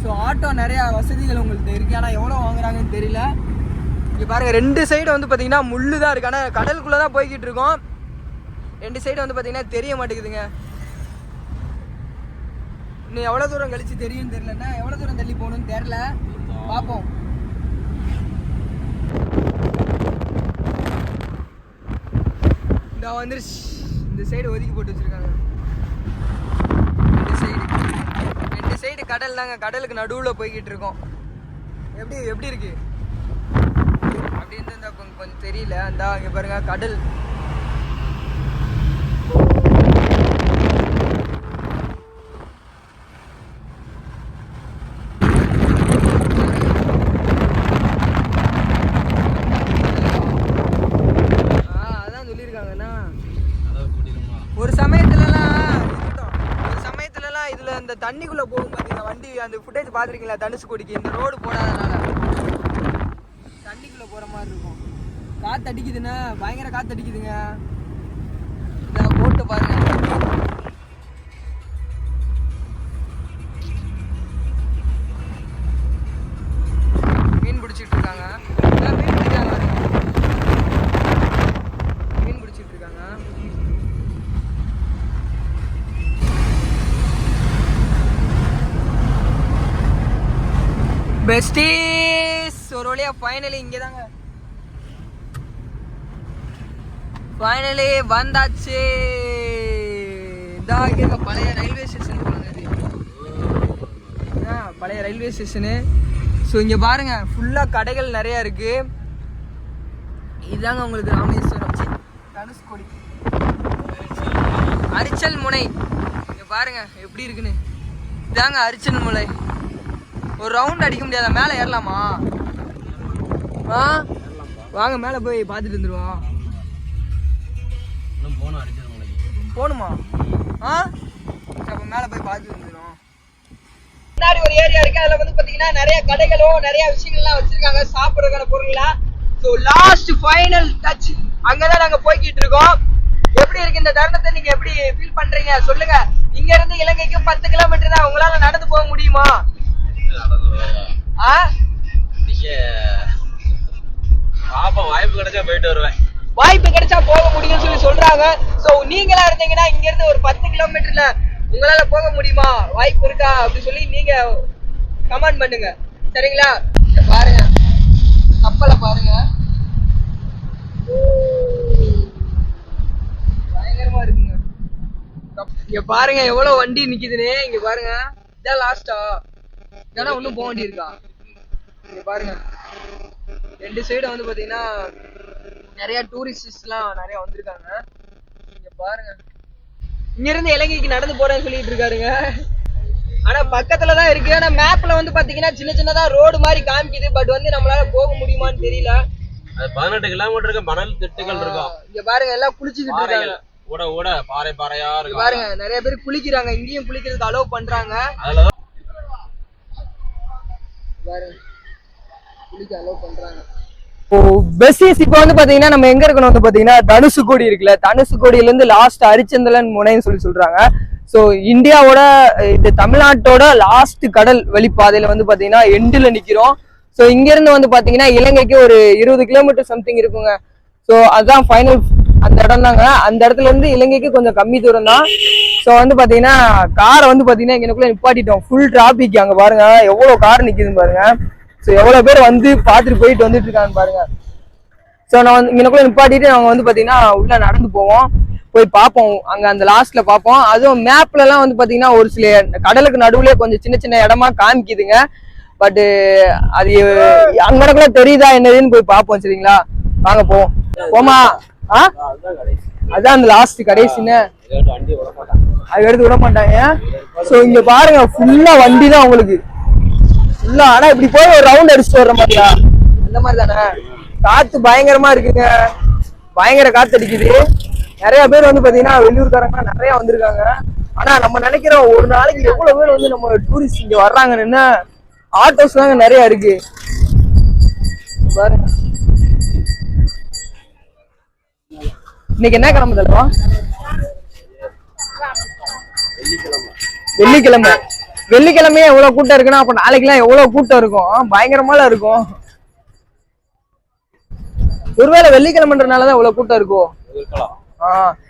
ஸோ ஆட்டோ நிறையா வசதிகள் உங்களுக்கு இருக்குது, ஆனால் எவ்வளோ வாங்குறாங்கன்னு தெரியல. இங்கே பாருங்கள், 2 சைடு வந்து பார்த்தீங்கன்னா முள்ளு தான் இருக்குது. ஆனால் கடலுக்குள்ளே தான் போய்கிட்டு இருக்கோம். 2 சைடு வந்து பார்த்தீங்கன்னா தெரிய மாட்டேங்குதுங்க. இன்னும் எவ்வளோ தூரம் கழிச்சு தெரியும்னு தெரியலன்னா, எவ்வளோ தூரம் தள்ளி போகணும்னு தெரில, பார்ப்போம். நான் வந்துருச்சு. இந்த சைடு ஒதுக்கி போட்டு வச்சிருக்காங்க. ரெண்டு சைடு கடல் தாங்க. கடலுக்கு நடுவில் போய்கிட்டு இருக்கோம். எப்படி இருக்கு அப்படின்னு கொஞ்சம் தெரியல. அந்த இங்க பாருங்க கடல். அதான் சொல்லியிருக்காங்கண்ணா. ஒரு சமயத்துலலாம் இதுல இந்த தண்ணிக்குள்ள போகும் பாத்தீங்கன்னா வண்டி அந்த ஃபுட்டேஜ் பாத்துருக்கீங்களா? தனுஷ்கோடிக்கு இந்த ரோடு போடாதனால தண்ணிக்குள்ள போற மாதிரி இருக்கும். காத்து அடிக்குதுன்னா பயங்கர காத்து அடிக்குதுங்க. இந்த போட்டு பாருங்க. மீன் பிடிச்சிட்டு இருக்காங்க. மீன் பிடிச்சிட்டு இருக்காங்க. பெஸ்டீஸ் ஒரு வழியா ஃபைனலி இங்கே தாங்க. ஃபைனலி வந்தாச்சு. இதாக பழைய ரயில்வே ஸ்டேஷன் பழைய ரயில்வே ஸ்டேஷனு. ஸோ இங்கே பாருங்க ஃபுல்லாக கடைகள் நிறையா இருக்கு. இதுதாங்க உங்களுக்கு ராமேஸ்வரம் தனுஷ்கோடி அரிச்சல் முனை. இங்கே பாருங்க எப்படி இருக்குன்னு. இதாங்க அரிச்சல் முனை. ஒரு ரவுண்ட் அடிக்க முடியாத. மேலே ஏறலாமா? வாங்க மேலே போய் பார்த்துட்டு வந்துடுவோம். போகணுமா? அப்போ மேலே போய் பார்த்துட்டு வந்துடும். முன்னாடி ஒரு ஏரியா இருக்கு. அதில் வந்து பார்த்தீங்கன்னா நிறைய கடைகளும் நிறைய விஷயங்கள்லாம் வச்சிருக்காங்க சாப்பிட்றதுக்கான பொருள்லாம். ஸோ லாஸ்ட் ஃபைனல் டச் அங்கதான் நாங்கள் போய்கிட்டு இருக்கோம். எப்படி இருக்கு இந்த தருணத்தை நீங்க எப்படி ஃபீல் பண்றீங்க சொல்லுங்க. இங்க இருந்து இலங்கைக்கு 10 கிலோமீட்டர் தான். உங்களால நடந்து போக முடியுமா? வாய்ப்பு கிடைச்சா போயிட்டு வருவேன். வாய்ப்பு கிடைச்சா போக முடியும்னு சொல்லி சொல்றாங்க. சோ நீங்களா இருந்தீங்கன்னா இங்க இருந்து ஒரு 10 கிலோமீட்டர்ல உங்களால போக முடியுமா? வாய்ப்பு இருக்கா அப்படின்னு சொல்லி நீங்க கமெண்ட் பண்ணுங்க. சரிங்களா? பாருங்க கப்பலை பாருங்க. பயங்கரமா இருக்குங்க. இங்க பாருங்க எவ்வளவு வண்டி நிக்குதுன்னு. இங்க பாருங்க இதான் லாஸ்டா? ஏன்னா இன்னும் போக வேண்டி இருக்கா? இங்க பாருங்க ரெண்டு சைடு வந்து பாத்தீங்கன்னா நிறைய டூரிஸ்ட் எல்லாம் நிறைய வந்திருக்காங்க. இங்க பாருங்க இங்க இருந்து இலங்கைக்கு நடந்து போறேன்னு சொல்லிட்டு இருக்காருங்க. ஆனா பக்கத்துலதான் இருக்கு. ஆனா மேப்ல வந்து பாத்தீங்கன்னா சின்ன சின்னதா ரோடு மாதிரி காமிக்குது. பட் வந்து நம்மளால போக முடியுமான்னு தெரியல. 18 கிலோமீட்டருக்கு மணல் திட்டுகள் இருக்கும். இங்க பாருங்க எல்லாம் குளிச்சுக்கிட்டு இருக்காங்க. ஊட பாறையா இருக்கு. பாருங்க நிறைய பேர் குளிக்கிறாங்க. இங்கேயும் குளிக்கிறதுக்கு அலோவ் பண்றாங்க. இப்போ வந்து பாத்தீங்கன்னா நம்ம எங்க இருக்கணும் வந்து பாத்தீங்கன்னா தனுஷ்கோடி இருக்குல்ல. தனுஷ்கோடியில இருந்து லாஸ்ட் அரிச்சந்தலன் முனைன்னு சொல்றாங்க. சோ இந்தியாவோட இந்த தமிழ்நாட்டோட லாஸ்ட் கடல் வெளிப்பாதையில வந்து பாத்தீங்கன்னா எண்டுல நிக்கிறோம். சோ இங்க இருந்து வந்து பாத்தீங்கன்னா இலங்கைக்கு ஒரு 20 கிலோமீட்டர் சம்திங் இருக்குங்க. சோ அதுதான் ஃபைனல் அந்த இடம் தாங்க. அந்த இடத்துல இருந்து இலங்கைக்கு கொஞ்சம் கம்மி தூரம் தான். சோ வந்து பாத்தீங்கன்னா காரை வந்து பாத்தீங்கன்னா இங்கனக்குள்ள நிப்பாட்டிட்டோம். Full traffic. அங்க பாருங்க எவ்வளவு கார் நிக்குதுன்னு பாருங்க. சோ எவ்வளவு பேர் வந்து பாத்துட்டு போயிட்டு வந்துட்டு இருக்காங்க பாருங்க. சோ நான் வந்து இங்கனக்குள்ள நிப்பாட்டிட்டு நாங்க வந்து பாத்தீங்கன்னா உள்ள நடந்து போவோம். போய் பார்ப்போம். அங்க அந்த லாஸ்ட்ல பார்ப்போம். அதுவும் மேப்ல எல்லாம் வந்து பாத்தீங்கன்னா ஒரு சில கடலுக்கு நடுவுலயே கொஞ்சம் சின்ன சின்ன இடமா காமிக்குதுங்க. பட் அது அங்கனக்குள்ள தெரியுதா என்னதுன்னு போய் பார்ப்போம். சரிங்களா? வாங்க போவோம். போமா? அதான் அந்த லாஸ்ட் கடைசின்னு அது எடுத்து விட மாட்டாங்க. சோ இங்க பாருங்க ஃபுல்லா வண்டி தான் உங்களுக்கு ஃபுல்லா. ஆனா இப்படி போய் ஒரு ரவுண்ட் அடிச்சுட்டு வர்ற மாதிரியா அந்த மாதிரி தானே. காத்து பயங்கரமா இருக்குங்க. பயங்கர காத்து அடிக்குது. நிறைய பேர் வந்து பாத்தீங்கன்னா வெளியூர்காரங்க நிறைய வந்திருக்காங்க. ஆனா நம்ம நினைக்கிறோம் ஒரு நாளைக்கு எவ்வளவு பேர் வந்து நம்ம டூரிஸ்ட் இங்க வர்றாங்கன்னு. ஆட்டோஸ் தாங்க நிறைய இருக்கு பாருங்க. இன்னைக்கு என்ன கிழமை தலைவா? வெள்ளிக்கிழமை. வெள்ளிக்கிழமையே எவ்வளவு கூட்டம் இருக்குன்னா அப்ப நாளைக்கு எல்லாம் எவ்வளவு கூட்டம் இருக்கும். பயங்கரமால இருக்கும். ஒருவேளை வெள்ளிக்கிழமைன்றனாலதான் இவ்வளவு கூட்டம் இருக்கும்.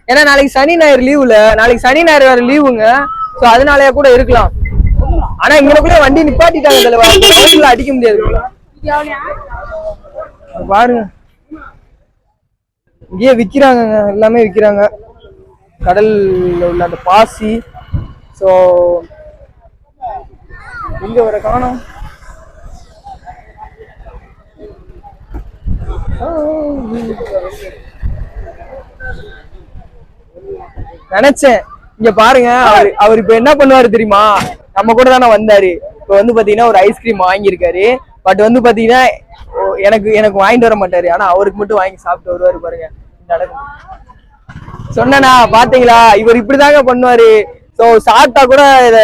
ஏன்னா நாளைக்கு சனி ஞாயிறு லீவுல. நாளைக்கு சனி ஞாயிறு வேற லீவுங்க. சோ அதனாலயே கூட இருக்கலாம். ஆனா இங்கனக்குள்ள வண்டி நிப்பாட்டிட்டாங்க தலைவா. அடிக்க முடியாது பாருங்க. இங்கேயே விற்கிறாங்கங்க, எல்லாமே விற்கிறாங்க. கடல்ல உள்ள அந்த பாசி. ஸோ இங்க வர காணோம். நினைச்சேன் இங்க பாருங்க, அவர் இப்ப என்ன பண்ணுவாரு தெரியுமா? நம்ம கூட தானே வந்தாரு. இப்ப வந்து பாத்தீங்கன்னா ஒரு ஐஸ்கிரீம் வாங்கியிருக்காரு. பட் வந்து பாத்தீங்கன்னா எனக்கு வாங்கிட்டு வர மாட்டாரு. ஆனா அவருக்கு மட்டும் வாங்கி சாப்பிட்டு வருவாரு. பாருங்க நடக்கும். சொன்னா பாத்தீங்களா, இவர் இப்படிதாங்க பண்ணுவாரு. ஸோ சாப்பிட்டா கூட இத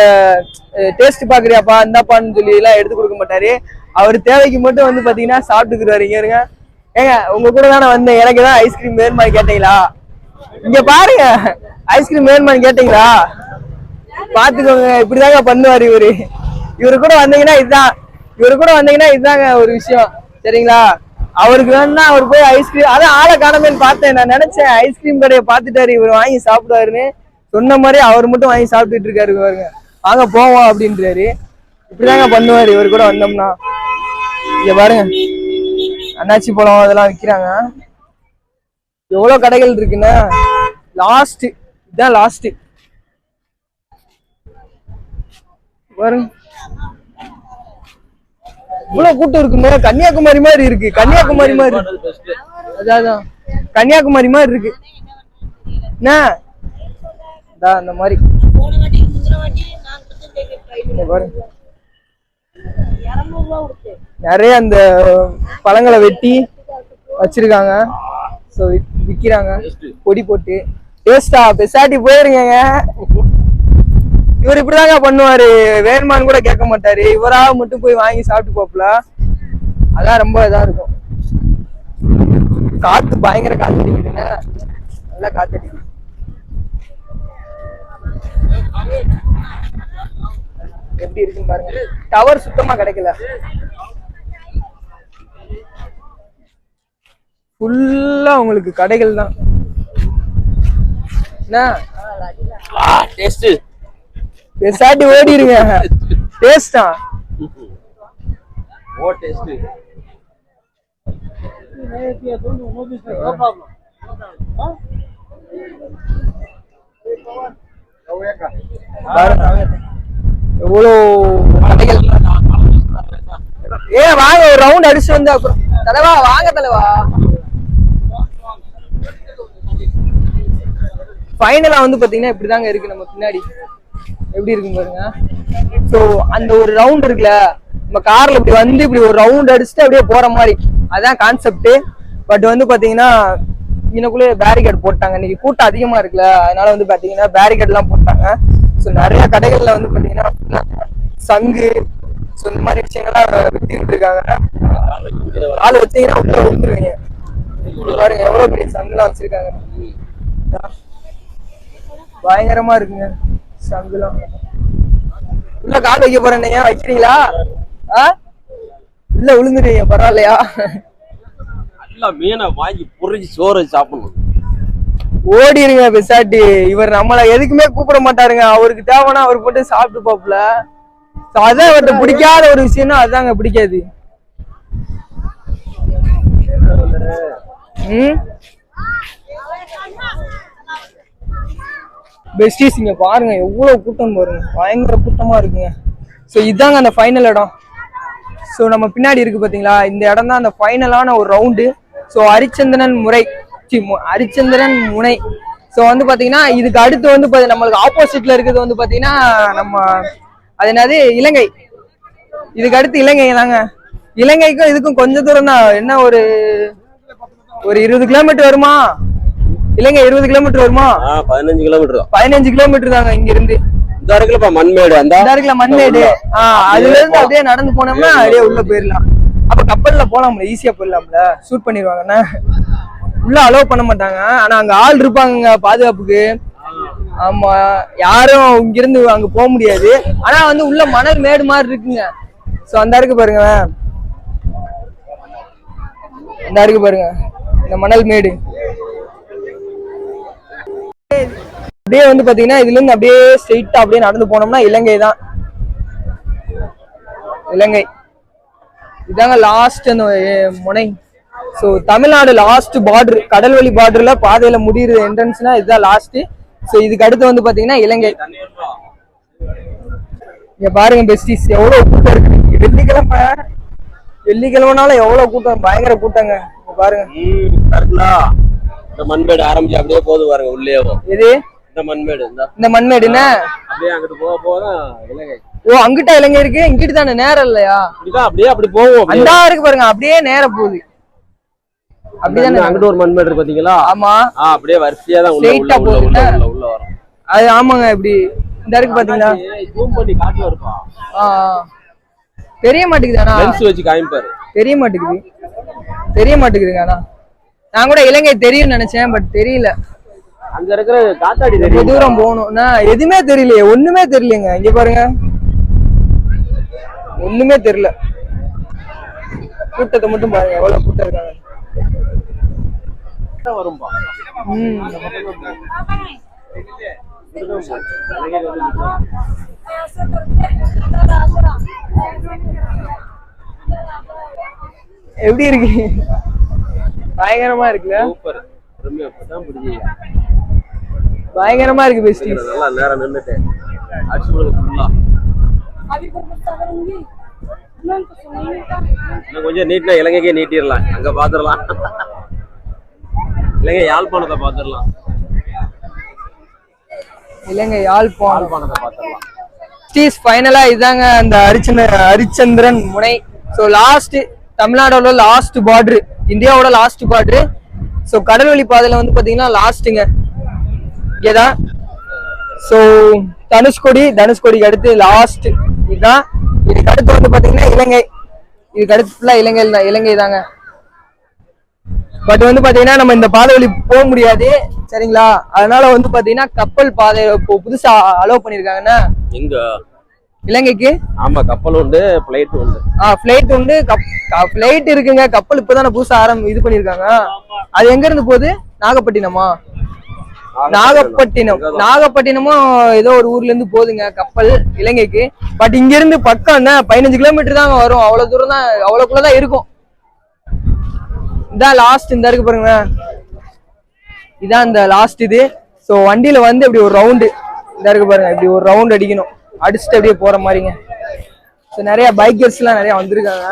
டேஸ்ட் பாக்குறியாப்பா இந்தாப்பான்னு சொல்லி எல்லாம் எடுத்து கொடுக்க மாட்டாரு. அவர் தேவைக்கு மட்டும் வந்து பாத்தீங்கன்னா சாப்பிட்டுக்குறாரு. இங்க இருங்க, ஏங்க உங்க கூட தானே வந்தேன், எனக்கு தான் ஐஸ்கிரீம் வேணுமான்னு கேட்டீங்களா? இங்க பாருங்க, ஐஸ்கிரீம் வேணுமான்னு கேட்டீங்களா? பாத்துக்கோங்க, இப்படிதாங்க பண்ணுவாரு இவரு. இவரு கூட வந்தீங்கன்னா இதுதாங்க ஒரு விஷயம், சரிங்களா? அவருக்கு வேணும்னா அவர் போய் ஐஸ்கிரீம், அதான் ஆளை காணமேன்னு பார்த்தேன். நான் நினைச்சேன் ஐஸ்கிரீம் கடையை பார்த்துட்டாரு, இவர் வாங்கி சாப்பிடுவாருன்னு. சொன்ன மாதிரி அவர் மட்டும் வாங்கி சாப்பிட்டுட்டு இருக்காரு. பாருங்க, வாங்க போவோம் அப்படின்றாரு. இப்படிதாங்க பண்ணுவாரு இவர் கூட வந்தோம்னா. இங்க பாருங்க, அண்ணாச்சி பழம் அதெல்லாம் விற்கிறாங்க. எவ்வளவு கடைகள் இருக்குன்னா, லாஸ்ட் இதுதான் லாஸ்ட். பாருங்க இவ்வளவு கூட்டம் இருக்குங்க. கன்னியாகுமரி மாதிரி இருக்கு, கன்னியாகுமரி மாதிரி இருக்கு. அதான் கன்னியாகுமரி மாதிரி இருக்கு. என்ன அந்த மாதிரி நிறைய அந்த பழங்களை வெட்டி வச்சிருக்காங்க. ஸோ விற்கிறாங்க பொடி போட்டு. டேஸ்டா பெசாட்டி போயிருங்க. இவர் இப்படிதாங்க பண்ணுவாரு, வேணுமான்னு கூட கேட்க மாட்டாரு. இவரா மட்டும் போய் வாங்கி சாப்பிட்டு போப்பல. அதான் ரொம்ப இதா இருக்கும். காத்து பயங்கர காத்து அடிக்குதுங்க, நல்லா காத்து அடிக்குது. எப்படி இருக்குன்னு பாருங்க. டவர் சுத்தமா கிடைக்கல, ஃபுல்லா உங்களுக்கு கடைகள் தான். என்ன டேஸ்ட் பெசாட்டி ஓடிடுங்க. டேஸ்டா ஓ டேஸ்ட் எவ்வளோ கடைகள். வாங்க ஒரு ரவுண்ட் அடிச்சு வந்து அப்புறம் தலைவா வாங்க தலைவா. ஃபைனலா வந்து பாத்தீங்கன்னா இப்படிதாங்க இருக்கு நம்ம பின்னாடி. எப்படி இருக்குன்னு பாருங்க. ஸோ அந்த ஒரு ரவுண்ட் இருக்குல்ல, நம்ம கார்ல இப்படி வந்து இப்படி ஒரு ரவுண்ட் அடிச்சுட்டு அப்படியே போற மாதிரி, அதான் கான்செப்ட். பட் வந்து பாத்தீங்கன்னா இன்னக்குள்ளே பேரிகேட் போட்டாங்க. இன்னைக்கு கூட்டம் அதிகமா இருக்குல்ல, அதனால வந்து பாத்தீங்கன்னா பேரிகேட் எல்லாம் போட்டாங்க. ஸோ நிறைய கடைகள்ல வந்து பாத்தீங்கன்னா சங்கு, ஸோ இந்த மாதிரி விஷயங்கள்லாம் வித்துக்கிட்டு இருக்காங்க. ஆள் வச்சீங்கன்னா உள்ள விட்டுருவீங்க. பாருங்க எவ்வளவு பெரிய சங்குலாம் வச்சிருக்காங்க, பயங்கரமா இருக்குங்க சங்குலாம். உள்ள கால் வைக்க போறேன், ஏன் வைக்கிறீங்களா? உள்ள விழுந்துருவீங்க, பரவாயில்லையா? நல்லா மீனை வாங்கி பொறிச்சு சோறு சாப்பிடணும். ஓடிடுங்க பெசாட்டி. இவர் நம்மள எதுக்குமே கூப்பிட மாட்டாருங்க. அவருக்கு தேவைன்னா அவர் போட்டு சாப்பிட்டு போப்புல. அதான் அவர்கிட்ட பிடிக்காத ஒரு விஷயம்னா அதுதாங்க பிடிக்காது. பெஸ்டீஸ் இங்க பாருங்க எவ்வளவு கூட்டம் பாருங்க, பயங்கர கூட்டமா இருக்குங்க. ஸோ இதாங்க அந்த ஃபைனல் இடம். ஸோ நம்ம பின்னாடி இருக்கு பாத்தீங்களா, இந்த இடம் தான் அந்த ஃபைனலான ஒரு ரவுண்டு. ஸோ ஹரிச்சந்திரன் முனை. ஸோ வந்து பாத்தீங்கன்னா இதுக்கு அடுத்து வந்து நம்மளுக்கு ஆப்போசிட்ல இருக்கிறது வந்து பாத்தீங்கன்னா நம்ம அது என்னது இலங்கை. இதுக்கு அடுத்து இலங்கை தாங்க. இலங்கைக்கும் இதுக்கும் கொஞ்சம் தூரம் தான், என்ன ஒரு 20 கிலோமீட்டர் வருமா? இலங்கை 20 கிலோமீட்டர் வருமா? 15 கிலோமீட்டர். 15 கிலோமீட்டர் தாங்க இங்க இருந்து. இந்த இருக்குல்ல மண்மேடு, அந்த இருக்குல்ல மண்மேடு, அதுல இருந்து அப்படியே நடந்து போனோம்னா அப்படியே உள்ள போயிடலாம். அப்ப கப்பல்ல போலாம்ல, ஈஸியா போயிடலாம்ல. ஷூட் பண்ணிடுவாங்கன்னா உள்ள அலோவ் பண்ண மாட்டாங்க. ஆனா அங்க ஆள் இருப்பாங்க பாதுகாப்புக்கு. ஆமா, யாரும் இங்கிருந்து அங்க போக முடியாது. ஆனா வந்து உள்ள மணல் மேடு மாதிரி இருக்குங்க. சோ அந்த இருக்கு பாருங்க, அந்த இருக்கு பாருங்க இந்த மணல் மேடு. அப்படியே வந்து பாத்தீங்கன்னா இதுல இருந்து அப்படியே ஸ்ட்ரெயிட்டா அப்படியே நடந்து போனோம்னா இலங்கை தான். இலங்கை இதாங்க லாஸ்ட் அந்த முனை. ஸோ தமிழ்நாடு லாஸ்ட் பார்டர், கடல்வழி பார்டர்ல பாதையில முடியுற என்ட்ரன்ஸ்னா இதுதான் லாஸ்ட். ஸோ இதுக்கு அடுத்து வந்து பாத்தீங்கன்னா இலங்கை. இங்க பாருங்க பெஸ்டிஸ், எவ்வளவு கூட்டம் இருக்கு. வெள்ளிக்கிழமைனால எவ்வளவு கூட்டம், பயங்கர கூட்டங்க. இங்க பாருங்க இந்த மண்மேடு ஆரம்பிச்சு அப்படியே போது பாருங்க உள்ளேவும். எது இந்த மண்மேடு? இந்த மண்மேடுன்னா அப்படியே அங்கிட்டு போக போதான் இலங்கை. ஓ, அங்கிட்ட இலங்கை இருக்கு, இங்கிட்டு தானே நேரம் இல்லையா? அப்படிதான் அப்படியே அப்படி போவோம். அண்டா இருக்கு பாருங்க, அப்படியே நேரம் போகுது. அப்படிதானே அங்கிட்டு ஒரு மண்மேடு இருக்கு பாத்தீங்களா? ஆமா, அப்படியே வரிசையா தான் உள்ள வரும். அது ஆமாங்க. இப்படி இந்த இருக்கு பாத்தீங்களா? ஜூம் பண்ணி காட்டுல இருப்பா. தெரிய மாட்டேங்குதானா? லென்ஸ் வச்சு காமிப்பாரு. தெரிய மாட்டேங்குதுங்க. ஆனா நான் கூட இலங்கை தெரியும் நினைச்சேன், பட் தெரியல. அங்க இருக்கிற காத்தாடி ரொம்ப தூரம் போகணும்னா எதுவுமே தெரியலையே, ஒண்ணுமே தெரியலங்க. இங்க பாருங்க, ஒண்ணுமே தெரியல. கூட்டத்தை மட்டும் பாருங்க, எவ்வளவு கூட்டம் இருக்காங்க. வரும்பா. எப்படி இருக்கு? பயங்கரமா இருக்குல்ல? சூப்பர். பயங்கரமா இருக்கு பெஸ்டி. நல்லா நேரம் நின்னுட்டு அடிச்சுடுங்க ஃபுல்லா. இன்னும் கொஞ்சம் நீட்னா இலங்கைக்கே நீட்டிடலாம். அங்க பாத்துடலாம். இலங்கை யாழ்ப்பாணத்தை பாத்துடலாம். இலங்கை யாழ்ப்பாணத்தை பாத்துடலாம். ஃபைனலா இதாங்க அந்த ஹரிச்சந்திரன் முனை. ஸோ லாஸ்ட், தமிழ்நாடோட லாஸ்ட் பார்டர், இந்தியாவோட லாஸ்ட் பார்டர். ஸோ கடல்வழி பாதையில வந்து பாத்தீங்கன்னா லாஸ்ட்டுங்க இங்கதான். ஸோ தனுஷ்கோடிக்கு அடுத்து லாஸ்ட் இதுதான். இதுக்கு அடுத்து வந்து பாத்தீங்கன்னா இலங்கை. இதுக்கு அடுத்து ஃபுல்லா இலங்கை தாங்க. பட் வந்து பாத்தீங்கன்னா நம்ம இந்த பாதை வழி போக முடியாது, சரிங்களா? அதனால வந்து பாத்தீங்கன்னா கப்பல் பாதை இப்போ புதுசா அலோவ் பண்ணிருக்காங்கன்னா எங்க இலங்கைக்கு. ஆமா, கப்பல் உண்டு, பிளைட் உண்டு. பிளைட் உண்டு, பிளைட் இருக்குங்க. கப்பல் இப்பதானே புதுசா இது பண்ணிருக்காங்க. அது எங்க இருந்து போகுது? நாகப்பட்டினமா? நாகப்பட்டினமும் ஏதோ ஒரு ஊர்ல இருந்து போகுதுங்க கப்பல் இலங்கைக்கு. பட் இங்க இருந்து பக்கம் தான், 15 கிலோமீட்டர் தாங்க வரும். அவ்வளவு தூரம் தான், அவ்வளவுக்குள்ளதான் இருக்கும். இதான் லாஸ்ட். இந்த இருக்கு பாருங்க, இதான் இந்த லாஸ்ட் இது. ஸோ வண்டியில வந்து இப்படி ஒரு ரவுண்டு, இந்த இருக்கு பாருங்க, இப்படி ஒரு ரவுண்ட் அடிக்கணும், அடிச்சுட்டு அப்படியே போற மாதிரிங்க. ஸோ நிறைய பைக்கர்ஸ் எல்லாம் நிறைய வந்திருக்காங்க.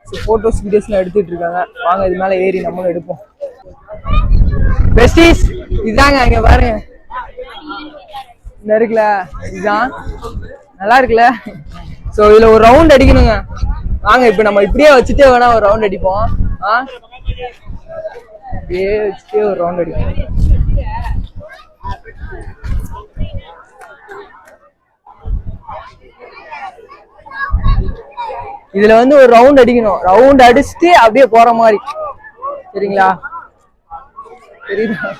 ஸோ போட்டோஸ் வீடியோஸ் எல்லாம் எடுத்துட்டு இருக்காங்க. வாங்க இது மேல ஏறி நம்மளும் எடுப்போம். பெஸ்டிஸ் இதாங்க, இங்க பாருங்க, இந்த இருக்குல்ல, இதுதான் நல்லா இருக்குல்ல. ஸோ இதுல ஒரு ரவுண்ட் அடிக்கணுங்க. வாங்க இப்ப நம்ம இப்படியே வச்சுட்டே வேணா ஒரு ரவுண்ட் அடிப்போம். இப்படியே வச்சுட்டே ஒரு ரவுண்ட் அடிப்போம். இதுல வந்து ஒரு ரவுண்ட் அடிக்கணும், ரவுண்ட் அடிச்சுட்டு அப்படியே போற மாதிரி, சரிங்களா? தெரியுதா?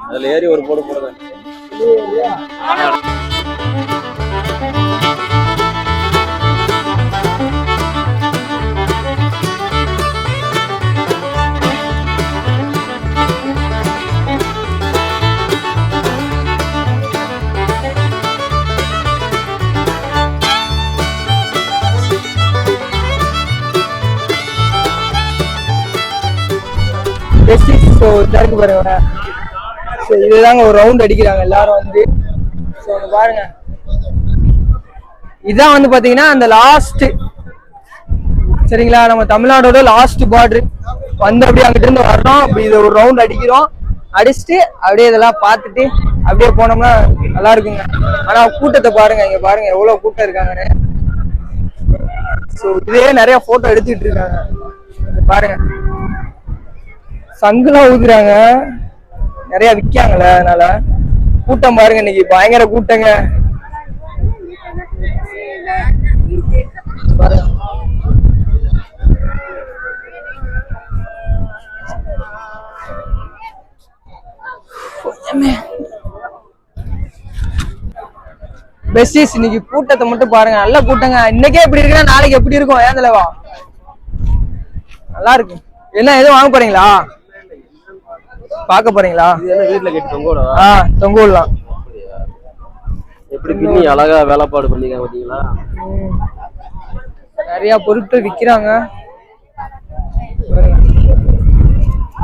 அதுல ஏறி ஒரு போடு போடுங்க. ஸோ இருக்கு பாருங்க, ஸோ இதுதாங்க ஒரு ரவுண்ட் அடிக்கிறாங்க எல்லாரும் வந்து. ஸோ பாருங்க, இதான் வந்து பாத்தீங்கன்னா அந்த லாஸ்ட், சரிங்களா? நம்ம தமிழ்நாடோட லாஸ்ட் பார்டர் வந்து அப்படியே அங்கிட்ட இருந்து வர்றோம். அப்படி இதை ஒரு ரவுண்ட் அடிக்கிறோம், அடிச்சுட்டு அப்படியே இதெல்லாம் பார்த்துட்டு அப்படியே போனோம்னா நல்லா இருக்குங்க. ஆனா கூட்டத்தை பாருங்க, இங்க பாருங்க எவ்வளவு கூட்டம் இருக்காங்கன்னு. ஸோ இதே நிறைய போட்டோ எடுத்துட்டு இருக்காங்க பாருங்க. சங்குலாம் ஊதுறாங்க, நிறைய விற்காங்கல்ல, அதனால கூட்டம் பாருங்க. இன்னைக்கு பயங்கர கூட்டங்க பாருங்க. பெஸ்டிஸ் இன்னைக்கு கூட்டத்தை மட்டும் பாருங்க, நல்ல கூட்டங்க. இன்னைக்கே எப்படி இருக்குன்னா நாளைக்கு எப்படி இருக்கும்? ஏன் தலைவா நல்லா இருக்கு. என்ன எதுவும் வாங்க போறீங்களா? பாக்க போறீங்களா? வீட்டுல கட்டி தொங்க தொங்க விடலாம். எப்படி பின்னி அழகா வேலைப்பாடு பண்ணிருக்காங்க பாத்தீங்களா? நிறைய பொருட்கள் விக்கிறாங்க.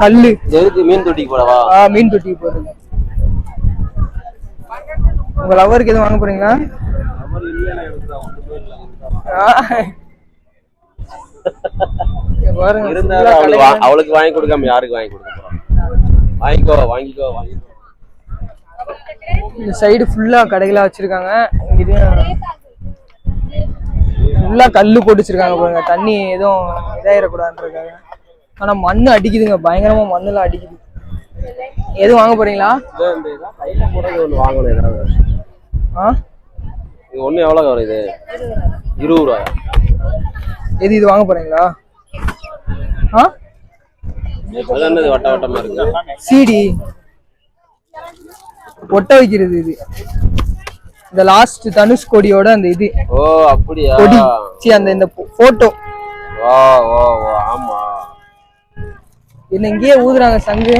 கல்லு எதுக்கு மீன் தொட்டிக்கு போடவா? மீன் தொட்டிக்கு போறது. உங்க லவருக்கு எதுவும் வாங்க போறீங்களா? அவளுக்கு வாங்கி கொடுக்காம யாருக்கு வாங்கி கொடுக்க போறோம்? வாங்கிக்கோ வாங்கிக்கோ வாங்கிக்கோ. இந்த சைடு ஃபுல்லா கடைகளா வச்சிருக்காங்க. ஃபுல்லா கல்லு போட்டு வச்சிருக்காங்க பாருங்க. தண்ணி எதுவும் இதாயிடக்கூடாதுன்றதுக்காக. ஆனா மண்ணு அடிக்குதுங்க, பயங்கரமா மண்ணுலாம் அடிக்குது. எதுவும் வாங்க போறீங்களா? இது ஒண்ணு எவ்வளவு வரும்? இது 20 ரூபாயா? எது இது வாங்க போறீங்களா? அது என்னது வட்ட வட்டமா இருக்கு? சீடி ஒட்ட வைக்கிறது இது. இந்த லாஸ்ட் தனுஷ்கோடியோட அந்த இது. ஓ அப்படியா? கொடி அந்த இந்த போட்டோ. ஓ ஓ ஆமா. என்ன இங்கேயே ஊதுறாங்க சங்கு.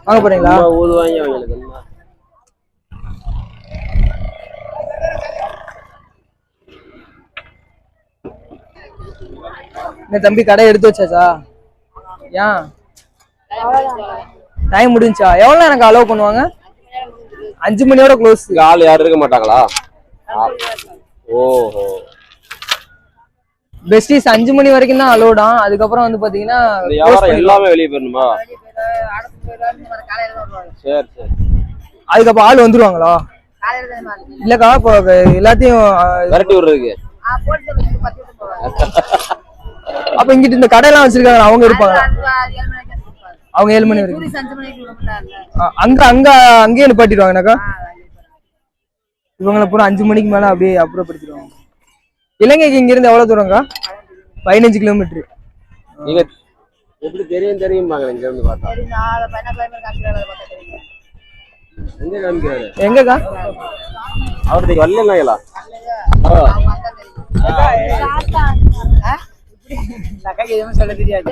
வாங்க போறீங்களா? ஊதுவாங்க அவங்களுக்கு. இந்த தம்பி கடை எடுத்து வச்சாச்சா? ஏன் டைம் முடிஞ்சா? எவ்வளவு எனக்கு அலோவ் பண்ணுவாங்க? 5 மணியோட க்ளோஸ். ஆள் யாரும் இருக்க மாட்டாங்களா? ஓஹோ. பெஸ்டிஸ் 5 மணி வரைக்கும் தான் அலோடா. அதுக்கப்புறம் வந்து பாத்தீங்கன்னா எல்லாமே வெளியே போயிடணுமா? சரி சரி. அதுக்கப்புறம் ஆள் வந்துருவாங்களா? இல்லக்கா இப்போ எல்லாத்தையும் விரட்டி விடுறதுக்கு. அப்ப இங்கிட்டு இந்த கடையெல்லாம் வச்சிருக்காங்க, அவங்க இருப்பாங்க. அவங்க 7 மணி வரைக்கும். அங்க அங்க அங்கேயே நிப்பாட்டிடுவாங்கனாக்கா. இவங்களை பூரா 5 மணிக்கு மேல அப்படியே அப்புறப்படுத்திடுவாங்க. இலங்கைக்கு இங்க இருந்து எவ்வளவு தூரங்க? 15 கிலோமீட்டர். நீங்க எப்படி தெரியும்பாங்க இங்க இருந்து பார்த்தா? எங்க காமிக்கிறாரு? எங்கக்கா? அவருக்கு வரலங்களா? எதுவும் சொல்ல தெரியாது.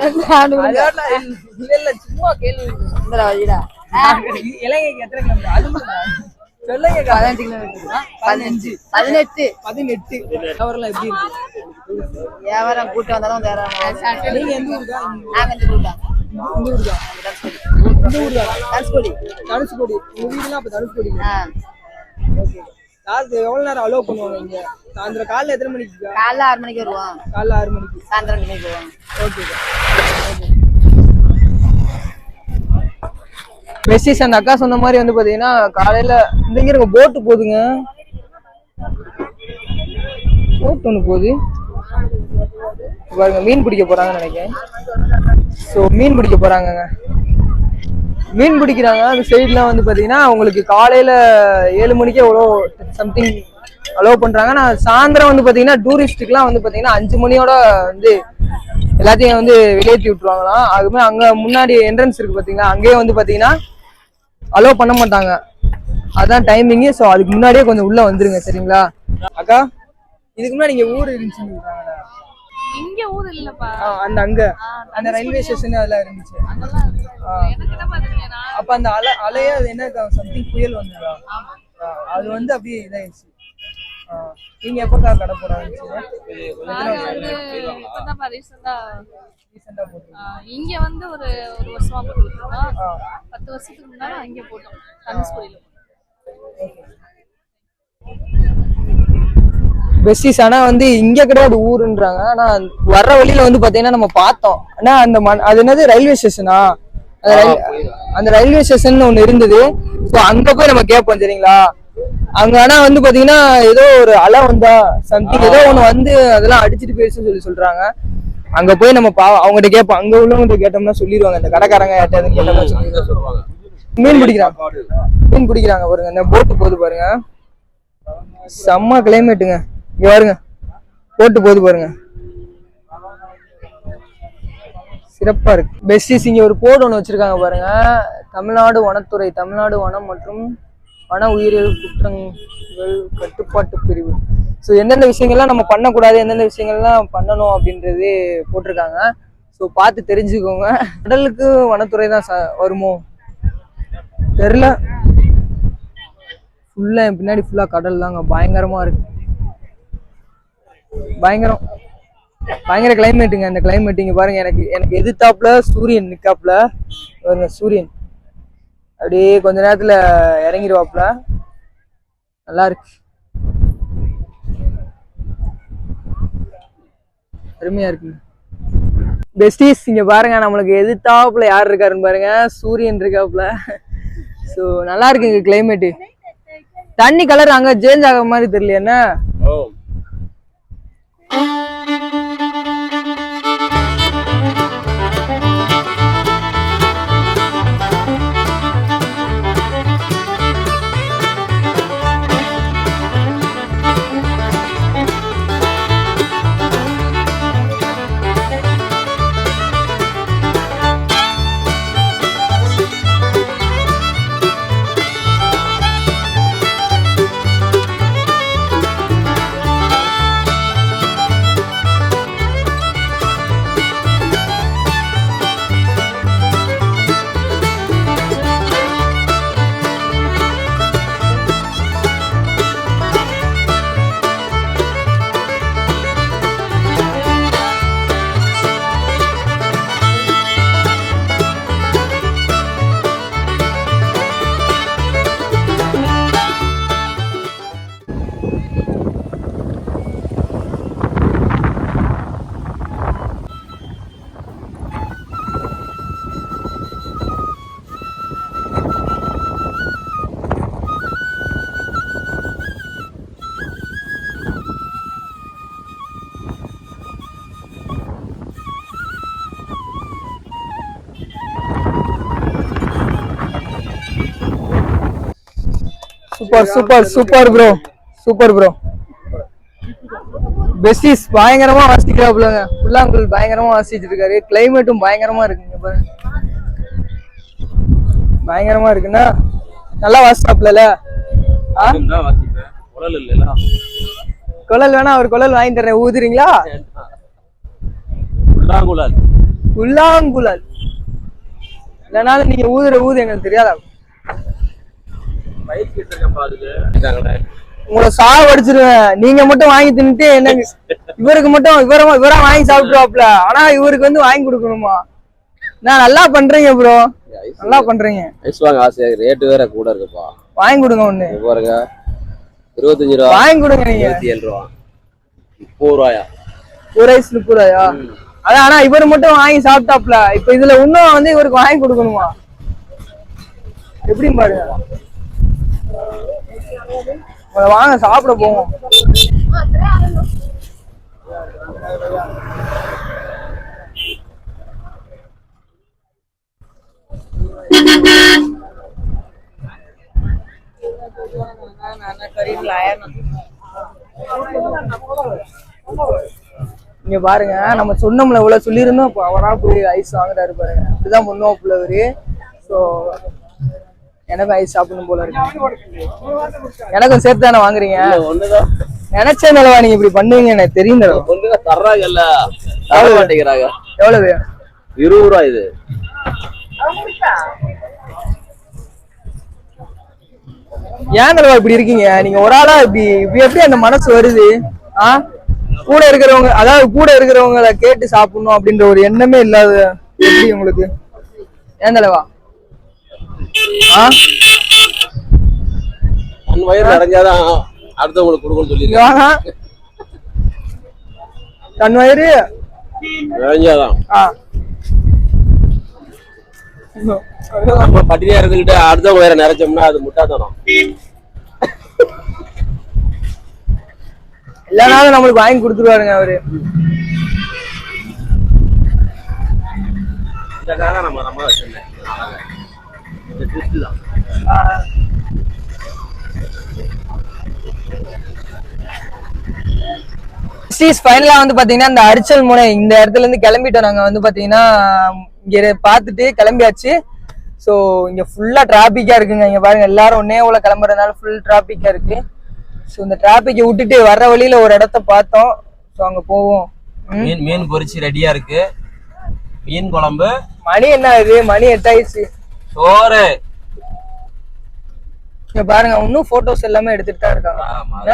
சும்மா கேள்வி. இலங்கைக்கு எத்தனை கிலோமீட்டர்? சொல்லுங்க. 15 கிலோமீட்டர். 15 18 18. அவரெல்லாம் எப்படி இருக்கு? வியாபாரம் கூட்டம் வந்தாலும் நீங்க எந்த ஊருக்கா? நாங்க இந்த ஊர் தான். இந்த ஊர் தான். இந்த ஊர் தான். தனுஷ்கோடி. தனுஷ்கோடி. உங்க வீடுலாம் அப்ப தனுஷ்கோடி. ஓகே. லாஸ்ட் எவ்வளவு நேரம் அலோவ் பண்ணுவாங்க இங்க? சாயந்தரம் காலைல எத்தனை மணிக்கு? காலைல 6 மணிக்கு வருவோம். காலைல 6 மணிக்கு. சாயந்தரம் 2 மணிக்கு போவோம். ஓகே. மெஸ்ஸிஸ் அந்த அக்கா சொன்ன மாதிரி வந்து பாத்தீங்கன்னா காலையில இங்க இருக்க போட்டு போகுதுங்க. போட் ஒண்ணு போகுது பாருங்க. மீன் பிடிக்க போறாங்கன்னு நினைக்கிறேன். ஸோ மீன் பிடிக்க போறாங்கங்க. மீன் பிடிக்கிறாங்க. அந்த சைட்லாம் வந்து பாத்தீங்கன்னா உங்களுக்கு காலையில 7 மணிக்கே எவ்வளோ சம்திங் அலோவ் பண்றாங்க. நான் சாயந்தரம் வந்து பாத்தீங்கன்னா டூரிஸ்டுக்குலாம் வந்து பாத்தீங்கன்னா 5 மணியோட வந்து எல்லாத்தையும் வந்து வெளியேற்றி விட்டுருவாங்களாம். அதுமே அங்க முன்னாடி என்ட்ரன்ஸ் இருக்கு பாத்தீங்களா, அங்கேயே வந்து பாத்தீங்கன்னா அலோவ் பண்ண மாட்டாங்க. அதான் டைமிங். ஸோ அதுக்கு முன்னாடியே கொஞ்சம் உள்ள வந்துருங்க. சரிங்களா அக்கா? இதுக்கு முன்னாடி நீங்க ஊர் இருந்துச்சு. இங்க ஊர் இல்லப்பா. அந்த அங்க அந்த ரயில்வே ஸ்டேஷன் அதெல்லாம் இருந்துச்சு. அப்ப அந்த அலையே அது என்ன சம்திங் புயல் வந்ததா? அது வந்து அப்படியே இதாயிடுச்சு. நீங்க எப்பக்கா கடை போட ஆரம்பிச்சீங்க? இங்க வந்து ஒரு வருஷமா போட்டுட்டு இருக்கோம். 10 வருஷத்துக்கு முன்னாடி அங்கே போட்டோம், தனுஷ்கோடியில. பெஸ்டிஸ் ஆனா வந்து இங்க கிடையாது ஊருன்றாங்க. ஆனா வர்ற வழியில வந்து பாத்தீங்கன்னா நம்ம பார்த்தோம். ஆனா அந்த அது என்னது ரயில்வே ஸ்டேஷனா? அந்த ரயில்வே ஸ்டேஷன் ஒண்ணு இருந்தது. ஸோ அங்க போய் நம்ம கேட்போம். சரிங்களா? அங்க ஆனா வந்து பாத்தீங்கன்னா ஏதோ ஒரு அலை வந்தா சம்திங் ஏதோ ஒண்ணு வந்து அதெல்லாம் அடிச்சுட்டு போயிடுச்சுன்னு சொல்றாங்க. அங்க போய் நம்ம அவங்ககிட்ட கேட்போம். அங்க உள்ளவங்க கேட்டோம்னா சொல்லிடுவாங்க. இந்த கடைக்காரங்க யார்ட்டாவது கேட்டோம்னா சொல்லுவாங்க. மீன் பிடிக்கிறாங்க பாருங்க. இந்த போட்டு போகுது பாருங்க. செம்ம கிளைமேட்டுங்க. இங்க பாருங்க, போட்டு போகுது பாருங்க. சிறப்பா இருக்கு. பெஸ்டிஸ் இங்க ஒரு போர்டு ஒண்ணு வச்சிருக்காங்க பாருங்க. தமிழ்நாடு வனத்துறை, தமிழ்நாடு வனம் மற்றும் வன உயிரியல் குற்றங்கள் கட்டுப்பாட்டு பிரிவு. ஸோ எந்தெந்த விஷயங்கள்லாம் நம்ம பண்ணக்கூடாது, எந்தெந்த விஷயங்கள்லாம் பண்ணணும் அப்படின்றது போட்டிருக்காங்க. ஸோ பார்த்து தெரிஞ்சுக்கோங்க. கடலுக்கு வனத்துறை தான் வருமோ தெரியல. ஃபுல்லா பின்னாடி ஃபுல்லா கடல் தாங்க, பயங்கரமா இருக்கு. பயங்கரம் பயங்கர கிளைமேட்டுங்க. அந்த கிளைமேட் இங்க பாருங்க. எனக்கு எதிர்த்தாப்புல சூரியன் நிக்காப்புல பாருங்க. சூரியன் அப்படியே கொஞ்ச நேரத்துல இறங்கிடுவாப்புல. நல்லா இருக்கு, அருமையா இருக்குங்க. பெஸ்டீஸ் இங்க பாருங்க, நம்மளுக்கு எதிர்த்தாப்புல யார் இருக்காருன்னு பாருங்க. சூரியன் இருக்காப்புல. ஸோ நல்லா இருக்குங்க கிளைமேட்டு. தண்ணி கலர் அங்க சேஞ்ச் ஆகிற மாதிரி தெரியல என்ன. Super super super bro, super bro. Besties பயங்கரமா வாசிக்கிறாப்புலங்க. புல்லாங்குழல் பயங்கரமா வாசிச்சுட்டு இருக்காரு. கிளைமேட்டும் பயங்கரமா இருக்குங்க பாருங்க. பயங்கரமா இருக்குன்னா நல்லா வாசிச்சாப்புல. குழல் வேணா அவர் குழல் வாங்கி தர்றேன், ஊதுறீங்களா? புல்லாங்குழல் இல்லைனாலும் நீங்க ஊது எங்களுக்கு தெரியாதா? உங்களை சாவடிச்சிருவேன். நீங்க மட்டும் வாங்கி தின்னுட்டு என்ன இவருக்கு மட்டும் இவரா வாங்கி சாப்பிட்டுருவாப்ல. ஆனா இவருக்கு வந்து வாங்கி கொடுக்கணுமா? நான் நல்லா பண்றீங்க ப்ரோ, நல்லா பண்றீங்க. ரேட்டு வேற கூட இருக்குப்பா. வாங்கி கொடுங்க ஒண்ணு. பாருங்க 25 ரூபா வாங்கி கொடுங்க. நீங்க 27 ரூபா 30 ரூபாயா? ஒரு ஐஸ் 30 ரூபாயா? அதான். ஆனா இவரு மட்டும் வாங்கி சாப்பிட்டாப்ல. இப்ப இதுல இன்னும் வந்து இவருக்கு வாங்கி கொடுக்கணுமா? எப்படி பாருங்க. வாங்க சாப்பிட போவோம். இங்க பாருங்க, நம்ம சொன்னோம்ல இவ்வளவு சொல்லியிருந்தோம். அவரா போய் ஐஸ் வாங்குறாரு பாருங்க. அப்படிதான் பண்ணுவோம் அவரு. ஸோ எனக்கு ஐஸ் சாப்பிடணும் போல இருக்கு. எனக்கும் சேர்த்து தானே வாங்குறீங்க? நினைச்ச நிலவா நீங்க இப்படி பண்ணுவீங்க எனக்கு தெரியும். தர்றாங்கல்ல, எவ்வளவு? 20 ரூபா. இது ஏன் நிலவா இப்படி இருக்கீங்க நீங்க? ஒரு ஆளா இப்படி எப்படி அந்த மனசு வருது? கூட இருக்கிறவங்க, அதாவது கூட இருக்கிறவங்களை கேட்டு சாப்பிடணும் அப்படின்ற ஒரு எண்ணமே இல்லாத எப்படி உங்களுக்கு? ஏன் நிலவா? தன் வயிறு நிறைஞ்சாதான் அடுத்தவங்களுக்கு கொடுக்கணும்னு சொல்லி. தன் வயிறு நிறைஞ்சாதான் நம்ம பட்டினியா இருந்துகிட்டு அடுத்தவங்க வயிறை நிறைச்சோம்னா அது முட்டாத்தனம். எல்லா நாளும் நம்மளுக்கு வாங்கி கொடுத்துருவாருங்க அவரு. ஃபைனலா வந்து பாத்தீங்கன்னா இந்த அரிச்சல் முனை இந்த இடத்துல இருந்து கிளம்பிட்டோம். நாங்க வந்து பாத்தீங்கன்னா இங்க பாத்துட்டு கிளம்பியாச்சு. ஸோ இங்க ஃபுல்லா டிராபிக்கா இருக்குங்க. இங்க பாருங்க, எல்லாரும் ஒன்னே உள்ள கிளம்புறதுனால ஃபுல் டிராபிக்கா இருக்கு. ஸோ இந்த டிராபிக்கை விட்டுட்டு வர்ற வழியில ஒரு இடத்த பார்த்தோம். ஸோ அங்க போவோம். மீன் பொரிச்சு ரெடியா இருக்கு. மீன் குழம்பு. மணி என்ன இது? மணி 8 ஆயிடுச்சு. சோறு இங்க பாருங்க, இன்னும் போட்டோஸ் எல்லாமே எடுத்துட்டு தான் இருக்காங்க.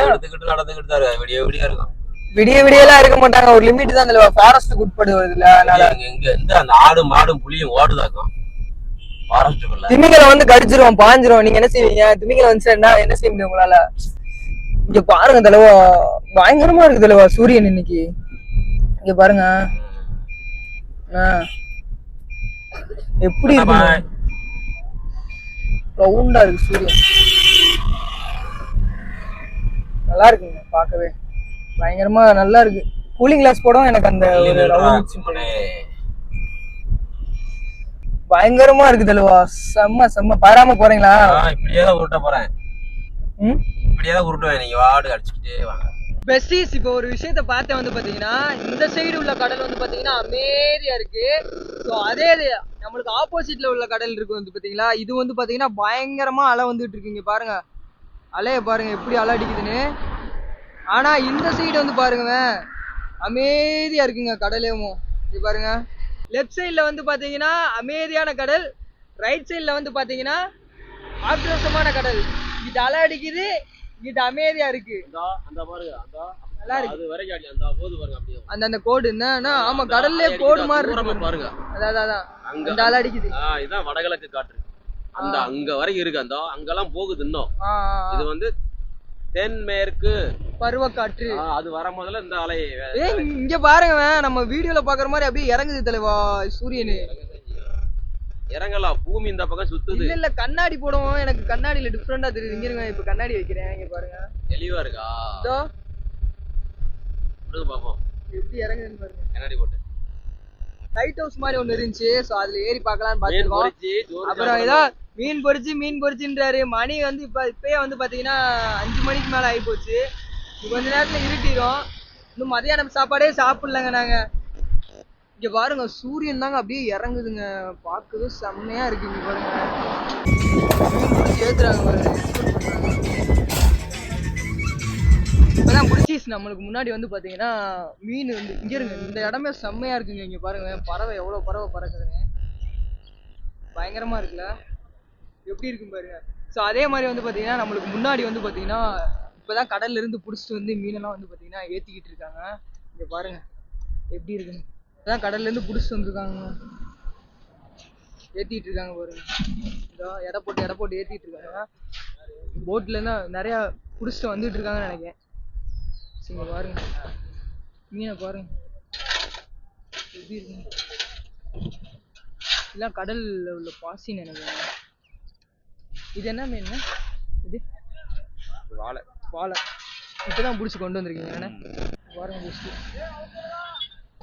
எடுத்துக்கிட்டு நடந்துக்கிட்டு தான் விடிய விடியா இருக்கும். விடிய விடியெல்லாம் இருக்க மாட்டாங்க, ஒரு லிமிட் தான் தலைவா. ஃபாரஸ்ட் உட்படுவதில்ல, அதனால இங்க இந்த அந்த ஆடும் மாடும் புளியும் ஓடுதாக்கும் ஃபாரஸ்ட்டுக்குள்ள. திமிங்கலம் வந்து கடிச்சிரும், பாஞ்சிரும். நீங்க என்ன செய்வீங்க? திமிங்கலம் வந்துச்சு என்ன செய்ய முடியும் உங்களால? இங்க பாருங்க தலைவா, பயங்கரமா இருக்கு தலைவா சூரியன் இன்னைக்கு. இங்க பாருங்க எப்படி இருக்கு, ரவுண்டா இருக்கு சூரியன். நல்லா இருக்குங்க பார்க்கவே, பயங்கரமா நல்லா இருக்கு. கூலிங் கிளாஸ் போடும் எனக்கு அந்த ஒரு ரவுண்ட் பயங்கரமா இருக்கு தலைவா. செம்ம செம்ம. பாராம போறீங்களா? இப்படியே தான் உருட்ட போறேன். இப்படியே தான் உருட்டுவேன். நீங்க வாடு அடிச்சுக்கிட்டே வாங்க. பெஸ்டீஸ், இப்போ ஒரு விஷயத்த பார்த்தேன் வந்து பாத்தீங்கன்னா, இந்த சைடு உள்ள கடல் வந்து பாத்தீங்கன்னா அமைதியா இருக்கு. ஸோ அதே நம்மளுக்கு ஆப்போசிட்ல உள்ள கடல் இருக்கு வந்து பாத்தீங்களா, இது வந்து பாத்தீங்கன்னா பயங்கரமா அலை வந்துட்டு இருக்கு. இங்க பாருங்க அலைய பாருங்க எப்படி அலை அடிக்குதுன்னு. ஆனா இந்த சைடு வந்து பாருங்க அமைதியா இருக்குங்க கடலேயும். இது பாருங்க, லெஃப்ட் சைட்ல வந்து பாத்தீங்கன்னா அமைதியான கடல், ரைட் சைட்ல வந்து பாத்தீங்கன்னா ஆக்ரோஷமான கடல். இது அலை அடிக்குது, இது அமைதியா இருக்கு. அந்த பாருங்க, நல்லா இருக்கு. அது வரைக்கும் அடி அந்த போது பாருங்க அப்படியே. அந்த கோடு என்ன, ஆமா கடல்லே கோடு மாதிரி இருக்கு பாருங்க. அதான் அந்த அலை அடிக்குது. இதான் வடகிழக்கு காற்று. அந்த அங்க வரைக்கும் இருக்கு, அந்த அங்கெல்லாம் போகுது இன்னும். இது வந்து தென்மேற்கு பருவக்காற்று. அது வர முதல்ல இந்த அலை. இங்க பாருங்க, நம்ம வீடியோல பாக்குற மாதிரி அப்படியே இறங்குது தலைவா சூரியனு. இறங்கலாம், பூமி இந்த பக்கம் சுத்துது. இல்ல கண்ணாடி போடுவோம், எனக்கு கண்ணாடியில டிஃபரெண்டா தெரியுது. இங்க இருங்க, இப்ப கண்ணாடி வைக்கிறேன், இங்க பாருங்க தெளிவா இருக்கா? இதோ பாப்போம் எப்படி இறங்குதுன்னு பாருங்க. கண்ணாடி போட்டு லைட் ஹவுஸ் மாதிரி ஒண்ணு இருந்துச்சு, சோ அதுல ஏறி பார்க்கலாம்னு பாத்துருக்கோம். அப்புறம் ஏதோ மீன் பொரிச்சுன்றாரு. மணி வந்து இப்பயே வந்து பாத்தீங்கன்னா 5 மணிக்கு மேல ஆகி போச்சு. கொஞ்ச நேரத்துல இருட்டிடும். இன்னும் மதியானம் சாப்பாடே சாப்பிடலங்க நாங்க. இங்க பாருங்க சூரியன் தாங்க அப்படியே இறங்குதுங்க, பார்க்கவே செம்மையா இருக்கு. இங்க பாருங்க ஏத்துறாங்க பாருங்க. இப்பதான் புடிச்சிஸ் நம்மளுக்கு முன்னாடி வந்து பாத்தீங்கன்னா மீன் வந்து இங்க இருங்க, இந்த இடமே செம்மையா இருக்குங்க. இங்க பாருங்க பறவை, எவ்வளவு பறவை பறக்குதுங்க, பயங்கரமா இருக்குல்ல, எப்படி இருக்கும் பாருங்க. ஸோ அதே மாதிரி வந்து பாத்தீங்கன்னா நம்மளுக்கு முன்னாடி வந்து பாத்தீங்கன்னா இப்பதான் கடல்ல இருந்து புடிச்சிட்டு வந்து மீனெல்லாம் வந்து பாத்தீங்கன்னா ஏத்திக்கிட்டு இருக்காங்க. இங்க பாருங்க எப்படி இருக்குன்னு. இப்பதான் கடல்ல இருந்து புடிச்சிட்டு வந்துருக்காங்க, ஏத்திட்டு இருக்காங்க பாருங்க. இதோ எடை போட்டு ஏத்திட்டு இருக்காங்க. போட்ல இருந்து நிறைய புடிச்சிட்டு வந்துட்டு இருக்காங்கன்னு நினைக்கிறேன். இங்க பாருங்க மீனை பாருங்க எப்படி இருக்கு. இதெல்லாம் கடல்ல உள்ள பாசின்னு நினைக்கிறேன். இது என்ன மீன்? இது வாழை. வாழை. இப்பதான் புடிச்சு கொண்டு வந்திருக்கீங்க என்ன பாருங்க. புடிச்சு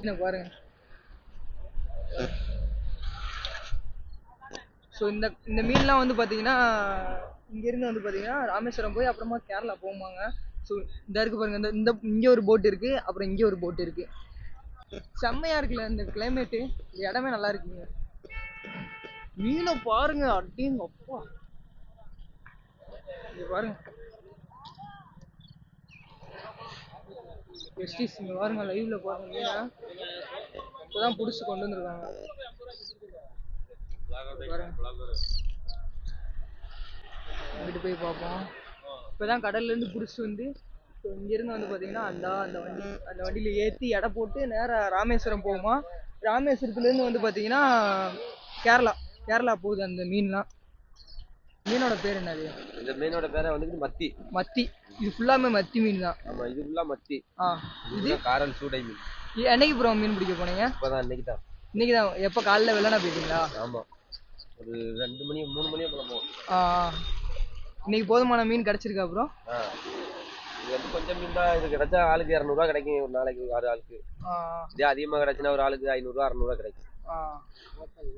என்ன பாருங்க. ஸோ இந்த மீன்லாம் வந்து பார்த்தீங்கன்னா இங்கேருந்து வந்து பார்த்தீங்கன்னா ராமேஸ்வரம் போய் அப்புறமா கேரளா போவாங்க. ஸோ இந்த இருக்கு பாருங்க, இந்த இங்கே ஒரு போட் இருக்கு, அப்புறம் இங்கே ஒரு போட் இருக்கு. செம்மையா இருக்குல்ல இந்த கிளைமேட்டு, இந்த இடமே நல்லா இருக்குங்க. மீனை பாருங்க, அடிங்க அப்பா. இங்க பாருங்க பெஸ்டிஸ், இங்க பாருங்க லைவ்ல பாருங்க மீனை இப்பதான் புடிச்சு கொண்டு வந்திருக்காங்க. அங்கிட்டு போய் பார்ப்போம். இப்பதான் கடல்ல இருந்து புடிச்சிட்டு வந்து இங்க இருந்து வந்து பாத்தீங்கன்னா அந்த வண்டியில ஏத்தி எடை போட்டு நேரா ராமேஸ்வரம் போகுமா. ராமேஸ்வரத்துல இருந்து வந்து பாத்தீங்கன்னா கேரளா போகுது அந்த மீன்லாம். மீனோட பேர் என்னது? இந்த மீனோட பேரை வந்து மத்தி. மத்தி. இது ஃபுல்லாமே மத்தி மீன் தான். ஆமா, இது ஃபுல்லா மத்தி. இது காரல் சூடை மீன். என்னைக்கு ப்ரோ மீன் பிடிக்க போனீங்க? இப்பதான் இன்னைக்குதான். எப்ப காலைல வெள்ளனா போயிட்டீங்களா? ஆமா, ஒரு 2 மணி 3 மணியே போல போவோம். இன்னைக்கு போதுமான மீன் கிடைச்சிருக்கா ப்ரோ? இது வந்து கொஞ்சம் மீன் தான். இது கிடைச்சா ஆளுக்கு 200 ரூபா கிடைக்கும் ஒரு நாளைக்கு, 6 ஆளுக்கு. இதே அதிகமா கிடைச்சுன்னா ஒரு ஆளுக்கு 500 ரூபா 600 ரூபா கிடைக்கும்.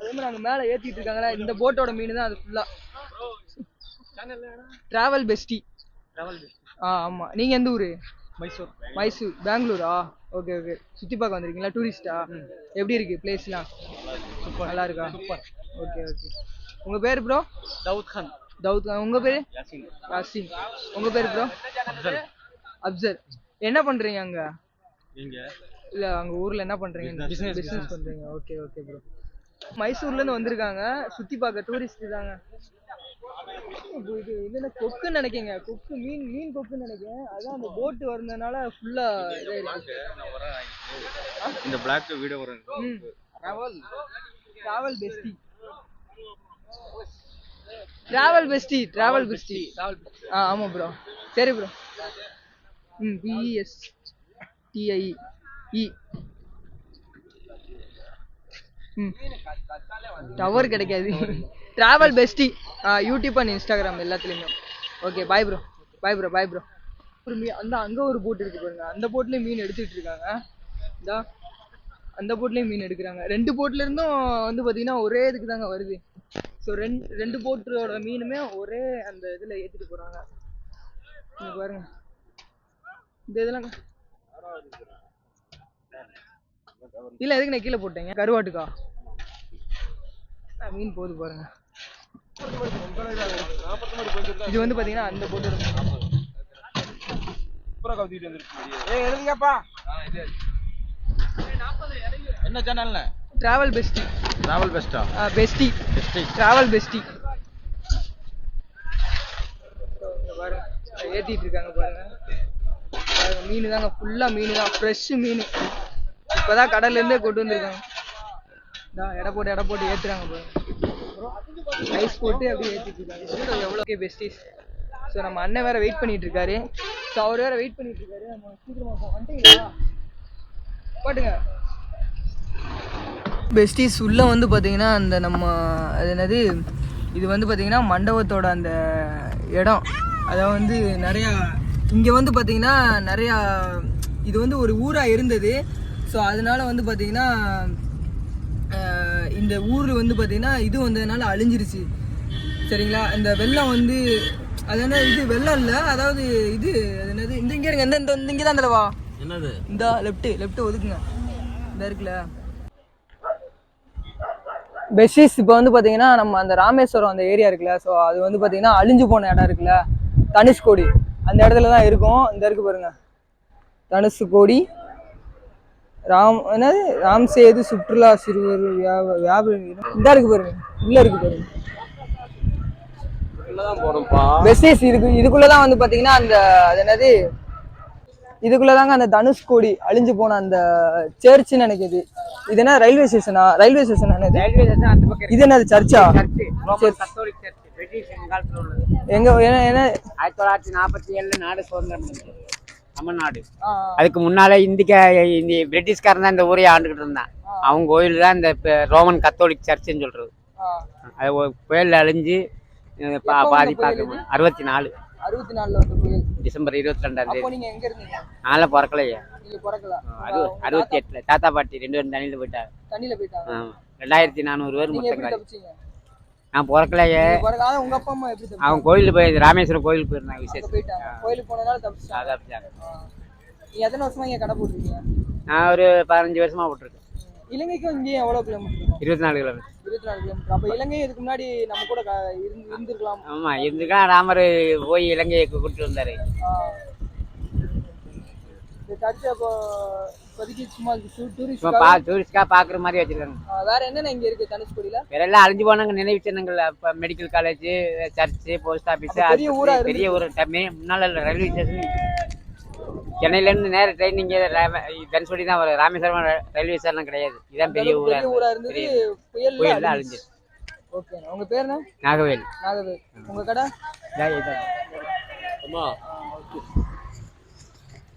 அதே மாதிரி அங்க மேல ஏத்திட்டு இருக்காங்களா, இந்த போட்டோட மீன் தான் அது ஃபுல்லா. Travel bestie. ஆமா. நீங்க எந்த ஊரு? மைசூர். பெங்களூரா? ஓகே. சுத்தி பார்க்க வந்திருக்கீங்களா? டூரிஸ்டா? எப்படி இருக்கு பிளேஸ்லாம்? நல்லா இருக்கா? ஓகே. உங்க பேரு ப்ரோ? தவுத் கான். உங்க பேரு? யாசின். உங்க பேரு ப்ரோ? அப்சல். என்ன பண்றீங்க அங்க? இல்ல அங்க ஊர்ல என்ன பண்றீங்க? பிசினஸ் பண்றீங்க. Okay bro. மைசூர்ல இருந்து வந்திருக்காங்க சுத்தி பார்க்க, டூரிஸ்ட் தாங்க. இது என்னென்ன கொக்குன்னு நினைக்கங்க, கொக்கு மீன் கொக்குன்னு நினைக்கிறேன். அதான் அந்த போட்டு வந்ததுனால ஃபுல்லா இதாயிருக்கு. இந்த பிளாக் வீடியோ வரும். Travel bestie travel bestie travel bestie. ஆமா ப்ரோ. சரி ப்ரோ. BESTIE. டவர் கிடைக்காது. Travel bestie YouTube and Instagram எல்லாத்துலேயுமே. Okay bye bro. ஒரு அந்த அங்கே ஒரு போட் இருக்கு பாருங்க, அந்த போட்லேயும் மீன் எடுத்துக்கிட்டு இருக்காங்க. இந்தா அந்த போட்லேயும் மீன் எடுக்கிறாங்க. 2 போட்ல இருந்தும் வந்து பார்த்தீங்கன்னா ஒரே இதுக்கு தாங்க வருது. ஸோ ரெண்டு போட்டோட மீனுமே ஒரே அந்த இதில் ஏற்றிட்டு போகிறாங்க. பாருங்க இந்த இதெல்லாம் இல்லை, எதுக்கு நான் கீழே போட்டேங்க? கருவாட்டுக்கா மீன் போகுது பாருங்க. இது வந்து பாத்தீங்கன்னா அந்த போட்டோட என்ன சேனல்ல? Travel bestie. டிராவல் பெஸ்டா? Bestie travel bestie. பாருங்க ஏத்திட்டு இருக்காங்க பாருங்க. மீன் தாங்க, ஃபுல்லா மீன் தான், ஃப்ரெஷ் மீன். இப்பதான் கடல்ல இருந்தே கொண்டு வந்திருக்காங்க. எடை போட்டு ஏத்துறாங்க பாருங்க. ஐஸ் போட்டு அப்படியே ஏத்திட்டு இருக்காங்க. எவ்வளோ பெஸ்டிஸ். ஸோ நம்ம அண்ணன் வேற வெயிட் பண்ணிட்டு இருக்காரு. ஸோ அவர் வேற வெயிட் பண்ணிட்டு இருக்காரு. நம்ம சீக்கிரமா வந்துட்டீங்களா? பாட்டுங்க பெஸ்டிஸ். உள்ள வந்து பார்த்தீங்கன்னா அந்த நம்ம அது என்னது, இது வந்து பார்த்தீங்கன்னா மண்டபத்தோட அந்த இடம். அதை வந்து நிறையா இங்கே வந்து பார்த்தீங்கன்னா நிறையா இது வந்து ஒரு ஊராக இருந்தது. ஸோ அதனால வந்து பார்த்தீங்கன்னா இந்த ஊர் வந்து பார்த்தீங்கன்னா இது வந்ததுனால அழிஞ்சிருச்சு. சரிங்களா? இந்த வெள்ளம் வந்து அது என்ன, இது வெள்ளம் இல்லை, அதாவது இது அது என்னது, இங்கே இருங்க, இந்த இங்கே தான் தலைவா. என்னது? இந்த லெஃப்ட் ஒதுக்குங்க. இந்த இருக்குல்ல பெஸ்டிஸ். இப்போ வந்து பார்த்தீங்கன்னா நம்ம அந்த ராமேஸ்வரம் அந்த ஏரியா இருக்குல்ல, ஸோ அது வந்து பார்த்தீங்கன்னா அழிஞ்சு போன இடம் இருக்குல்ல, தனுஷ்கோடி, அந்த இடத்துல தான் இருக்கும். இந்த இருக்கு பாருங்க, தனுஷ்கோடி என்னது ராம்சேது சுற்றுலா சிறுவர் வியாபாரி. இந்த இருக்கு பாருங்க, உள்ள இருக்கு பாருங்க பெஸ்டிஸ். இதுக்குள்ளதான் வந்து பாத்தீங்கன்னா அந்த அது என்னது, இதுக்குள்ளதாங்க அந்த தனுஷ்கோடி அழிஞ்சு போன அந்த சர்ச்சுன்னு நினைக்குது. இது என்ன ரயில்வே ஸ்டேஷனா? ரயில்வே ஸ்டேஷன் இது என்னது, சர்ச்சா? எங்க என்ன 1947 நாடு சுதந்திரம் தமிழ்நாடு. அதுக்கு முன்னால இந்த பிரிட்டிஷ்காரன் தான் இந்த ஊரையே ஆண்டுகிட்டு இருந்தான். அவங்க கோயில் தான் இந்த ரோமன் கத்தோலிக் சர்ச்சுன்னு சொல்றது. அது கோயில் அழிஞ்சு பாதி பார்க்க 64 டிசம்பர் 22 நாளை பிறக்கலையே. 68 தாத்தா பாட்டி 2 பேரும் தண்ணியில போயிட்டாங்க. 2400 பேர் மொத்தம். நான் பிறக்கலையே. உங்க அப்பா அம்மா எப்படி? அவங்க கோயிலுக்கு போய் ராமேஸ்வரம் கோயிலுக்கு போயிருந்தாங்க. விசேஷம் கோயிலுக்கு போனதால தப்பிச்சாங்க. நீங்க எத்தனை வருஷமா இங்க கடை போட்டுருக்கீங்க? நான் ஒரு 15 வருஷமா போட்டிருக்கேன். இலங்கைக்கும் இங்கே எவ்வளவு கிலோமீட்டர்? 24 கிலோமீட்டர். 24 கிலோமீட்டர். அப்ப இலங்கை இதுக்கு முன்னாடி நம்ம கூட இருந்திருக்கலாம். ஆமா இருந்துக்கலாம். ராமர் போய் இலங்கையை கூப்பிட்டு வந்தாரு. இந்த சர்ச் அப்போ இப்போதைக்கு சும்மா டூரிஸ்ட்காக பாக்குற மாதிரி வச்சிருக்காங்க. வேற என்னென்ன இங்க இருக்கு தனுஷ்கோடியில? வேற எல்லாம் அழிஞ்சு போனாங்க நினைவு சின்னங்கள். Medical college, church, post office, பெரிய ஊர். முன்னால ரயில்வே ஸ்டேஷன். சென்னையில இருந்து நேர ட்ரெயின் இங்கே தனுஷ்கோடி தான் வரும். ராமேஸ்வரம் ரயில்வே ஸ்டேஷன் கிடையாது. இதுதான் பெரிய ஊரா இருந்தது. புயல் அழிஞ்சு. ஓகே. உங்க பேர் என்ன? நாகவேல். உங்க கடை? அம்மா.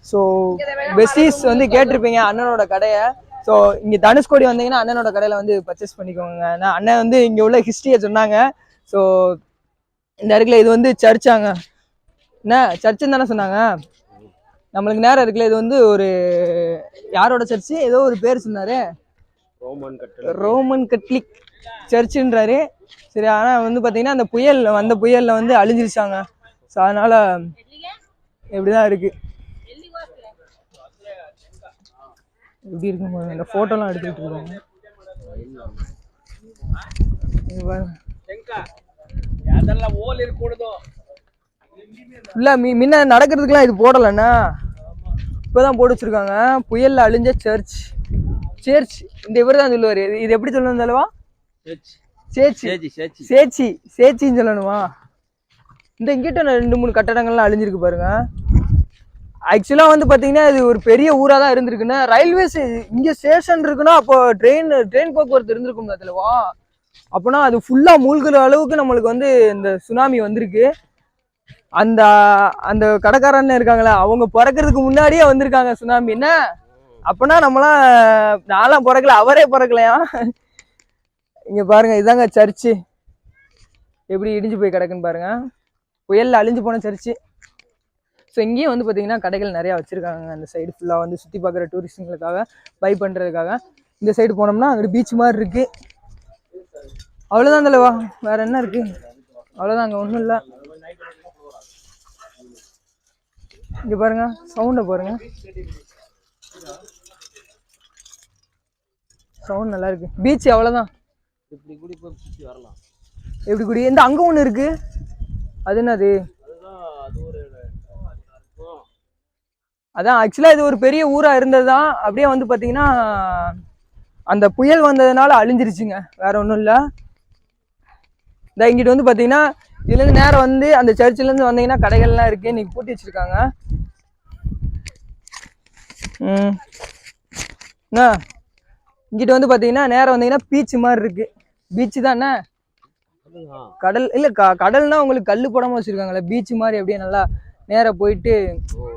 ஸோ பெஸ்டிஸ் வந்து கேட்டிருப்பீங்க அண்ணனோட கடையை. ஸோ இங்கே தனுஷ்கோடி வந்தீங்கன்னா அண்ணனோட கடையில் வந்து பர்ச்சேஸ் பண்ணிக்கோங்க. ஏன்னா அண்ணன் வந்து இங்கே உள்ள ஹிஸ்ட்ரியை சொன்னாங்க. ஸோ இந்த இடத்துல இது வந்து சர்ச்சாங்க. என்ன சர்ச்சுன்னு தானே சொன்னாங்க? நம்மளுக்கு நேரம் இருக்குல்ல, இது வந்து ஒரு யாரோட சர்ச்சு, ஏதோ ஒரு பேர் சொன்னாரு, ரோமன் கத்தோலிக் சர்ச்சுன்றாரு. சரி, ஆனால் வந்து பார்த்தீங்கன்னா அந்த புயலில் வந்து அழிஞ்சிருச்சாங்க. ஸோ அதனால எப்படிதான் இருக்கு, எப்படி இருக்கும் இந்த போட்டோலாம் எடுத்துக்கிட்டு இருக்காங்க. முன்ன நடக்கிறதுக்குலாம் இது போடலண்ணா, இப்போதான் போட்டு வச்சிருக்காங்க. புயல்ல அழிஞ்ச சர்ச். இந்த இவர் தான் சொல்லுவாரு. இது எப்படி சொல்லணும் சொல்லவா? சேச்சின்னு சொல்லணுமா? இந்த இங்கிட்ட 2-3 கட்டடங்கள்லாம் அழிஞ்சிருக்கு பாருங்க. ஆக்சுவலாக வந்து பார்த்தீங்கன்னா இது ஒரு பெரிய ஊராக தான் இருந்திருக்குன்னா, ரயில்வேஸ் இங்கே ஸ்டேஷன் இருக்குன்னா அப்போ ட்ரெயின் போக்குவரத்து இருந்திருக்கும் அதுலவா. அப்போனா அது ஃபுல்லாக மூழ்கிற அளவுக்கு நம்மளுக்கு வந்து இந்த சுனாமி வந்திருக்கு. அந்த அந்த கடைக்காரன்னு இருக்காங்களா, அவங்க பிறக்கிறதுக்கு முன்னாடியே வந்திருக்காங்க சுனாமி. என்ன அப்போனா நம்மளாம் நான்லாம் பிறக்கல, அவரே பிறக்கலையா. இங்கே பாருங்க, இதாங்க சர்ச்சு எப்படி இடிஞ்சு போய் கிடக்குன்னு பாருங்க. புயலில் அழிஞ்சு போன சர்ச்சு. ஸோ இங்கேயும் வந்து பார்த்தீங்கன்னா கடைகள் நிறையா வச்சுருக்காங்க. அந்த சைடு ஃபுல்லாக வந்து சுற்றி பார்க்குற டூரிஸ்ட்டுங்களுக்காக பை பண்ணுறதுக்காக. இந்த சைடு போனோம்னா அங்கே பீச் மாதிரி இருக்குது. அவ்வளோதான் தலைவா, வேறு என்ன இருக்குது? அவ்வளோதான், அங்கே ஒன்றும் இல்லை. இங்கே பாருங்க, சவுண்டை பாருங்க, சவுண்ட் நல்லா இருக்கு. பீச் அவ்வளோதான். இப்படி கூடி போய் சுற்றி வரலாம். எப்படி கூடி இந்த அங்கே ஒன்று இருக்குது, அது என்னது? அதான் ஆக்சுவலாக இது ஒரு பெரிய ஊராக இருந்தது தான். அப்படியே வந்து பார்த்தீங்கன்னா அந்த புயல் வந்ததுனால அழிஞ்சிருச்சுங்க, வேற ஒன்றும் இல்லை. இந்த இங்கிட்டு வந்து பார்த்தீங்கன்னா இதுலேருந்து நேரம் வந்து அந்த சர்ச்சிலேருந்து வந்தீங்கன்னா கடைகள்லாம் இருக்குது, இன்னைக்கு பூட்டி வச்சுருக்காங்க. என்ன இங்கிட்ட வந்து பார்த்தீங்கன்னா நேரம் வந்தீங்கன்னா பீச் மாதிரி இருக்குது. பீச்சு தான் என்ன, கடல் இல்லை, கடல்னா உங்களுக்கு கல் போடாமல் வச்சுருக்காங்களே, பீச் மாதிரி அப்படியே நல்லா நேராக போயிட்டு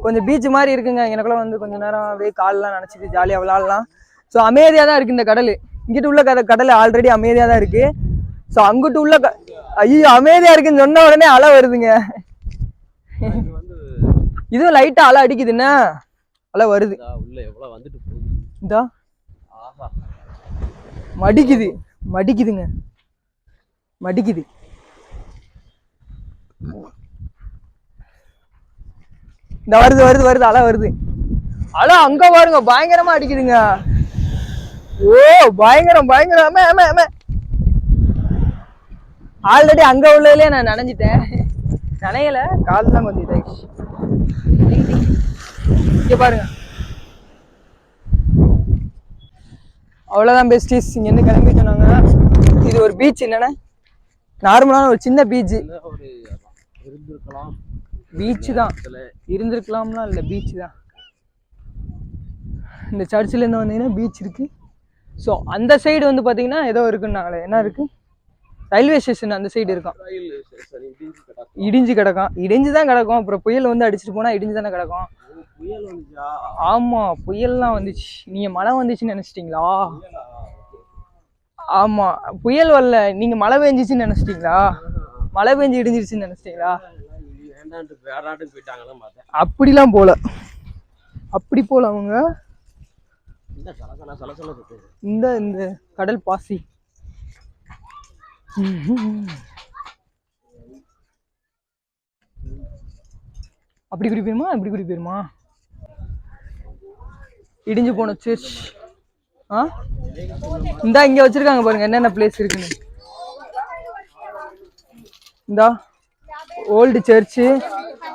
கொஞ்சம் பீச் மாதிரி இருக்குங்க. எனக்குள்ள வந்து கொஞ்சம் நேரம் அப்படியே காலெலாம் நினச்சிட்டு ஜாலியாக விளாட்லாம். ஸோ அமைதியாக தான் இருக்குது இந்த கடல். இங்கிட்டு உள்ள கடல் ஆல்ரெடி அமைதியாக தான் இருக்குது. ஸோ அங்கிட்டு உள்ள ஐயோ அமைதியாக இருக்குன்னு சொன்ன உடனே அலை வருதுங்க. இதுவும் லைட்டாக அலை அடிக்குதுன்னா அலை வருது. இந்தா மடிக்குதுங்க, மடிக்குது. இந்த வருது அலை வருது. அலை அங்க பாருங்க, பயங்கரமா அடிக்குதுங்க. ஓ பயங்கரம். ஆல்ரெடி அங்க உள்ளதுலயே நான் நனைஞ்சிட்டேன். நனையல, கால் தான் கொஞ்சம் இதாயிடுச்சு. இங்க பாருங்க, அவ்வளோதான் பெஸ்டிஸ். இங்கேருந்து கிளம்பி சொன்னாங்க. இது ஒரு பீச், என்னன்னா நார்மலான ஒரு சின்ன பீச். பீச் தான் இருந்திருக்கலாம்லாம் இல்லை, பீச் தான். இந்த சர்ச்சிலேருந்து வந்தீங்கன்னா பீச் இருக்கு. ஸோ அந்த சைடு வந்து பார்த்தீங்கன்னா ஏதோ இருக்குன்னாங்களே, என்ன இருக்கு, ரயில்வே ஸ்டேஷன் அந்த சைடு இருக்கான். இடிஞ்சு தான் கிடக்கும். அப்புறம் புயல் வந்து அடிச்சுட்டு போனால் இடிஞ்சு தானே கிடக்கும். ஆமா, புயல்லாம் வந்துச்சு. நீங்க மழை வந்துச்சுன்னு நினைச்சிட்டீங்களா? ஆமா, புயல் வரல, நீங்க மழை பெஞ்சிச்சுன்னு நினைச்சிட்டீங்களா? மழை பெஞ்சு இடிஞ்சிருச்சுன்னு நினைச்சிட்டீங்களா? அப்படிலாம் போல, அப்படி போல அவங்க இந்த இந்த கடல் பாசி. அப்படி கூடி போயிருமா, இப்படி கூடி போயிருமா? இடிஞ்சு போன சர்ச். இந்தா இங்க வச்சிருக்காங்க பாருங்க என்னென்ன பிளேஸ் இருக்குன்னு. இந்தா old church,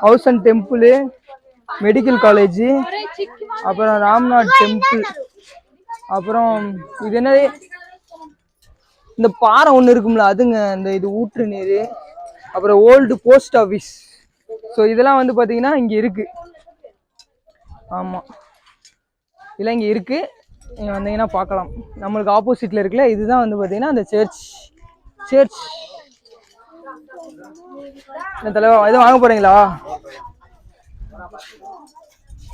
house and temple, medical college, அப்புறம் ராம்நாத் டெம்பிள், அப்புறம் இது என்னது இந்த பாறை ஒன்று இருக்கும்ல அதுங்க, இந்த இது ஊற்று நீர், அப்புறம் ஓல்டு போஸ்ட் ஆஃபீஸ். ஸோ இதெல்லாம் வந்து பார்த்தீங்கன்னா இங்கே இருக்குது. ஆமாம், இதெல்லாம் இங்கே இருக்குது. நீங்கள் வந்தீங்கன்னா பார்க்கலாம். நம்மளுக்கு ஆப்போசிட்டில் இருக்குல்ல, இதுதான் வந்து பார்த்தீங்கன்னா அந்த சர்ச். இந்த தலைவா எதுவும் வாங்க போகிறீங்களா?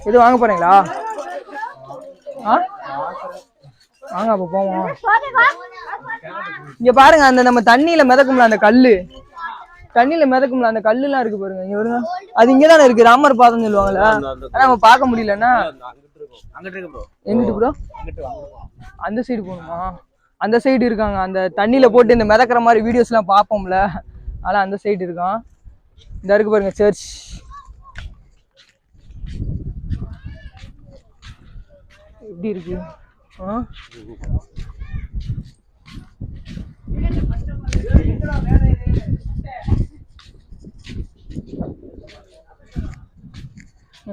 எதுவும் வாங்க போகிறீங்களா? வாங்க அப்போ போவோம். இங்கே பாருங்க, அந்த நம்ம தண்ணியில் மிதக்கும்ல அந்த கல், அந்த கல்லுலாம் இருக்கு பாருங்க. இங்க வருங்க, அது இங்கே தானே இருக்கு, ராமர் பாதம்னு சொல்லுவாங்கல்ல. ஆனால் நம்ம பார்க்க முடியலன்னா எங்கிட்டு ப்ரோ? அந்த சைடு போகணுமா? அந்த சைடு இருக்காங்க. அந்த தண்ணியில போட்டு இந்த மிதக்கிற மாதிரி வீடியோஸ்லாம் பார்ப்போம்ல, அதெல்லாம் அந்த சைடு இருக்கான். இந்த இருக்கு பாருங்க சர்ச். எப்படி இருக்கு?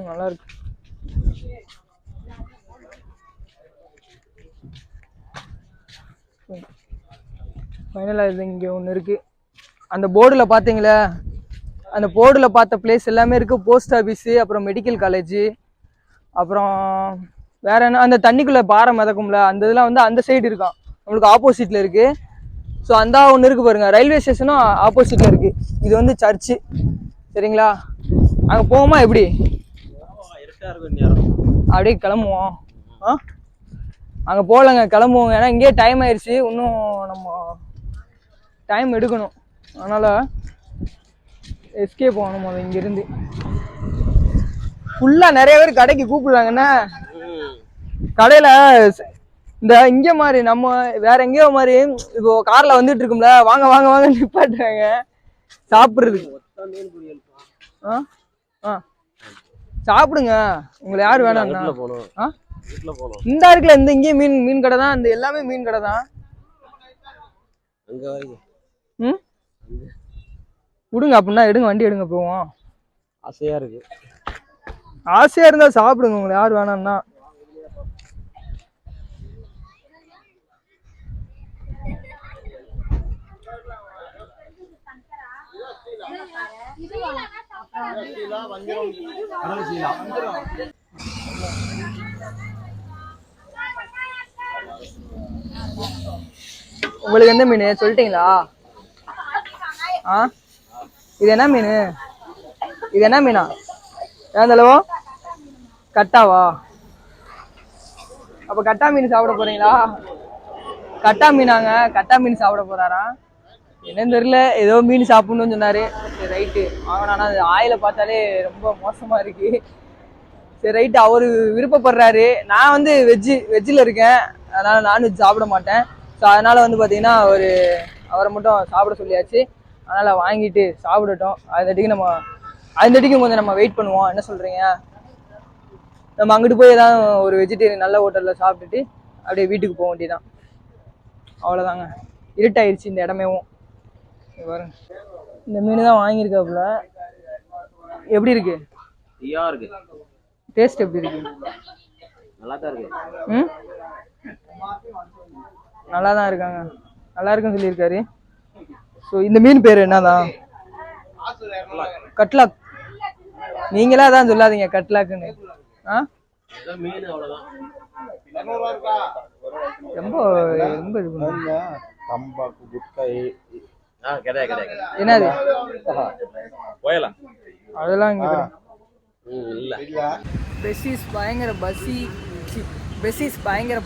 நல்லா இருக்கு. ஃபைனலாக இது இங்கே ஒன்று இருக்குது. அந்த போர்டில் பார்த்தீங்களா, அந்த போர்டில் பார்த்த பிளேஸ் எல்லாமே இருக்குது. போஸ்ட் ஆஃபீஸு, அப்புறம் மெடிக்கல் காலேஜு, அப்புறம் வேற என்ன, அந்த தண்ணிக்குள்ளே பாறை மிதக்கும்ல அந்த இதெல்லாம் வந்து அந்த சைடு இருக்கான், நம்மளுக்கு ஆப்போசிட்டில் இருக்குது. ஸோ அந்த ஒன்று இருக்குது பாருங்கள், ரயில்வே ஸ்டேஷனும் ஆப்போசிட்டில் இருக்குது. இது வந்து சர்ச்சு. சரிங்களா, அங்கே போவோமா எப்படி? அப்படியே கிளம்புவோம். அங்கே போகலங்க, கிளம்புவோங்க. ஏன்னா இங்கேயே டைம் ஆயிடுச்சு, இன்னும் நம்ம டைம் எடுக்கணும். அதனால் எஸ்கேப் போகணும் அது இங்கேருந்து. ஃபுல்லாக நிறைய பேர் கடைக்கு கூப்பிடுறாங்கண்ணா. கடையில் இந்த இங்கே மாதிரி நம்ம வேற எங்கேயோ மாதிரி இப்போ காரில் வந்துட்டு இருக்கும்ல, வாங்க வாங்க வாங்க நிப்பாட்டுறாங்க சாப்பிட்றதுக்கு. சாப்பிடுங்க, உங்களை யார் வேணாம்னா. இந்த இருக்குல்ல, இந்த இங்கேயே மீன் கடை தான், இந்த எல்லாமே மீன் கடை தான். விடுங்க அப்படின்னா, எடுங்க வண்டி எடுங்க போவோம். ஆசையா இருக்கு. ஆசையா இருந்தா சாப்பிடுங்க, உங்களை யார் வேணாம்னா. உங்களுக்கு எந்த மீன் சொல்லிட்டீங்களா? இது என்ன மீன்? இது என்ன மீனா? ஏந்தளவோ கட்டாவா? அப்ப கட்டா மீன் சாப்பிட போறீங்களா? கட்டா மீனாங்க, கட்டா மீன் சாப்பிட போறாரா என்னன்னு தெரியல. ஏதோ மீன் சாப்பிடணும்னு சொன்னாரு. சரி ரைட்டு வாங்கினா, அது ஆயில பார்த்தாலே ரொம்ப மோசமா இருக்கு. சரி ரைட்டு, அவரு விருப்பப்படுறாரு. நான் வந்து வெஜ்ஜில் இருக்கேன், அதனால நான்வெஜ் சாப்பிட மாட்டேன். ஸோ அதனால வந்து பார்த்தீங்கன்னா அவரை மட்டும் சாப்பிட சொல்லியாச்சு. அதனால வாங்கிட்டு சாப்பிடட்டும். அதுக்கு கொஞ்சம் நம்ம வெயிட் பண்ணுவோம். என்ன சொல்றீங்க? நம்ம அங்கிட்டு போய் தான் ஒரு வெஜிடேரியன் நல்ல ஹோட்டலில் சாப்பிட்டுட்டு அப்படியே வீட்டுக்கு போக வேண்டியதான். அவ்வளோதாங்க, இருட்டாயிருச்சு இந்த இடமேவும். பாருங்க, இந்த மீன் தான் வாங்கியிருக்காப்புல. எப்படி இருக்கு? டேஸ்ட் எப்படி இருக்கு? நல்லா தான் இருக்கு. நல்லா தான் இருக்காங்க, நல்லா இருக்குன்னு சொல்லியிருக்காரு. ஸோ இந்த மீன் பேர் என்னதான்? கட்லாக். நீங்களா தான் சொல்லாதீங்க கட்லாக்குன்னு. ரொம்ப ரொம்ப இது பண்ணுங்க. என்னது அதெல்லாம் இங்க பெஸ்ஸீஸ் பயங்கர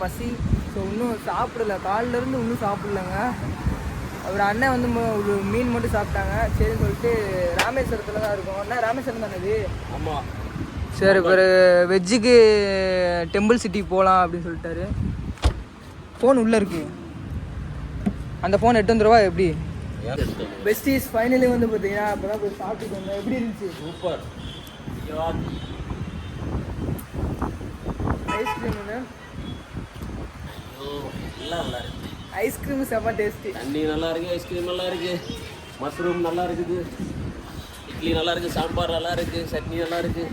பசி. ஸோ இன்னும் சாப்பிடல, காலில இருந்து இன்னும் சாப்பிடலங்க. அவர் அண்ணன் வந்து ஒரு மீன் மட்டும் சாப்பிட்டாங்க. சரின்னு சொல்லிட்டு ராமேஸ்வரத்தில் தான் இருக்கும். அண்ணா ராமேஸ்வரம் தானே இது? ஆமாம். சரி, ஒரு வெஜ்ஜுக்கு டெம்பிள் சிட்டி போகலாம் அப்படின்னு சொல்லிட்டாரு. ஃபோன் உள்ளே இருக்கு, அந்த ஃபோன் எடுத்து வந்துருவா எப்படி? பெஸ்டீஸ் ஃபைனலி வந்து பார்த்தீங்கன்னா அப்போ தான் போய் சாப்பிட்டுட்டு வந்தோம். எப்படி இருந்துச்சு? சூப்பர். ஐஸ்கிரீம் ஐஸ்கிரீம் செம்ம டேஸ்டி. தண்ணி நல்லா இருக்கு, ஐஸ்கிரீம் நல்லா இருக்கு, மஷ்ரூம் நல்லா இருக்குது, இட்லி நல்லா இருக்கு, சாம்பார் நல்லா இருக்கு, சட்னி நல்லா இருக்கு,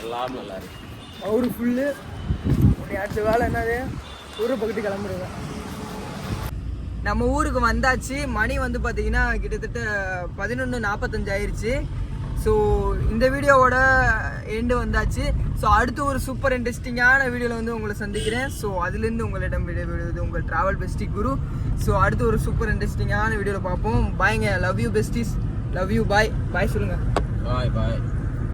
எல்லாம் நல்லா இருக்கு. அவரு ஃபுல்லு அடுத்த வேலை என்னது ஊரை பக்கத்து கிளம்புறங்க. நம்ம ஊருக்கு வந்தாச்சு. மணி வந்து பார்த்தீங்கன்னா கிட்டத்தட்ட 11:45 ஆயிடுச்சு. ஸோ இந்த வீடியோவோட எண்டு வந்தாச்சு. ஸோ அடுத்து ஒரு சூப்பர் இன்ட்ரெஸ்டிங்கான வீடியோவில் வந்து உங்களை சந்திக்கிறேன். ஸோ அதுலேருந்து உங்களிடம் விடைபெறுவது உங்கள் ட்ராவல் பெஸ்டி குரு. ஸோ அடுத்து ஒரு சூப்பர் இன்ட்ரெஸ்டிங்கான வீடியோவில் பார்ப்போம். பாய்ங்க, love you besties, love you, bye. Bye சொல்லுங்கள். பாய் பாய்.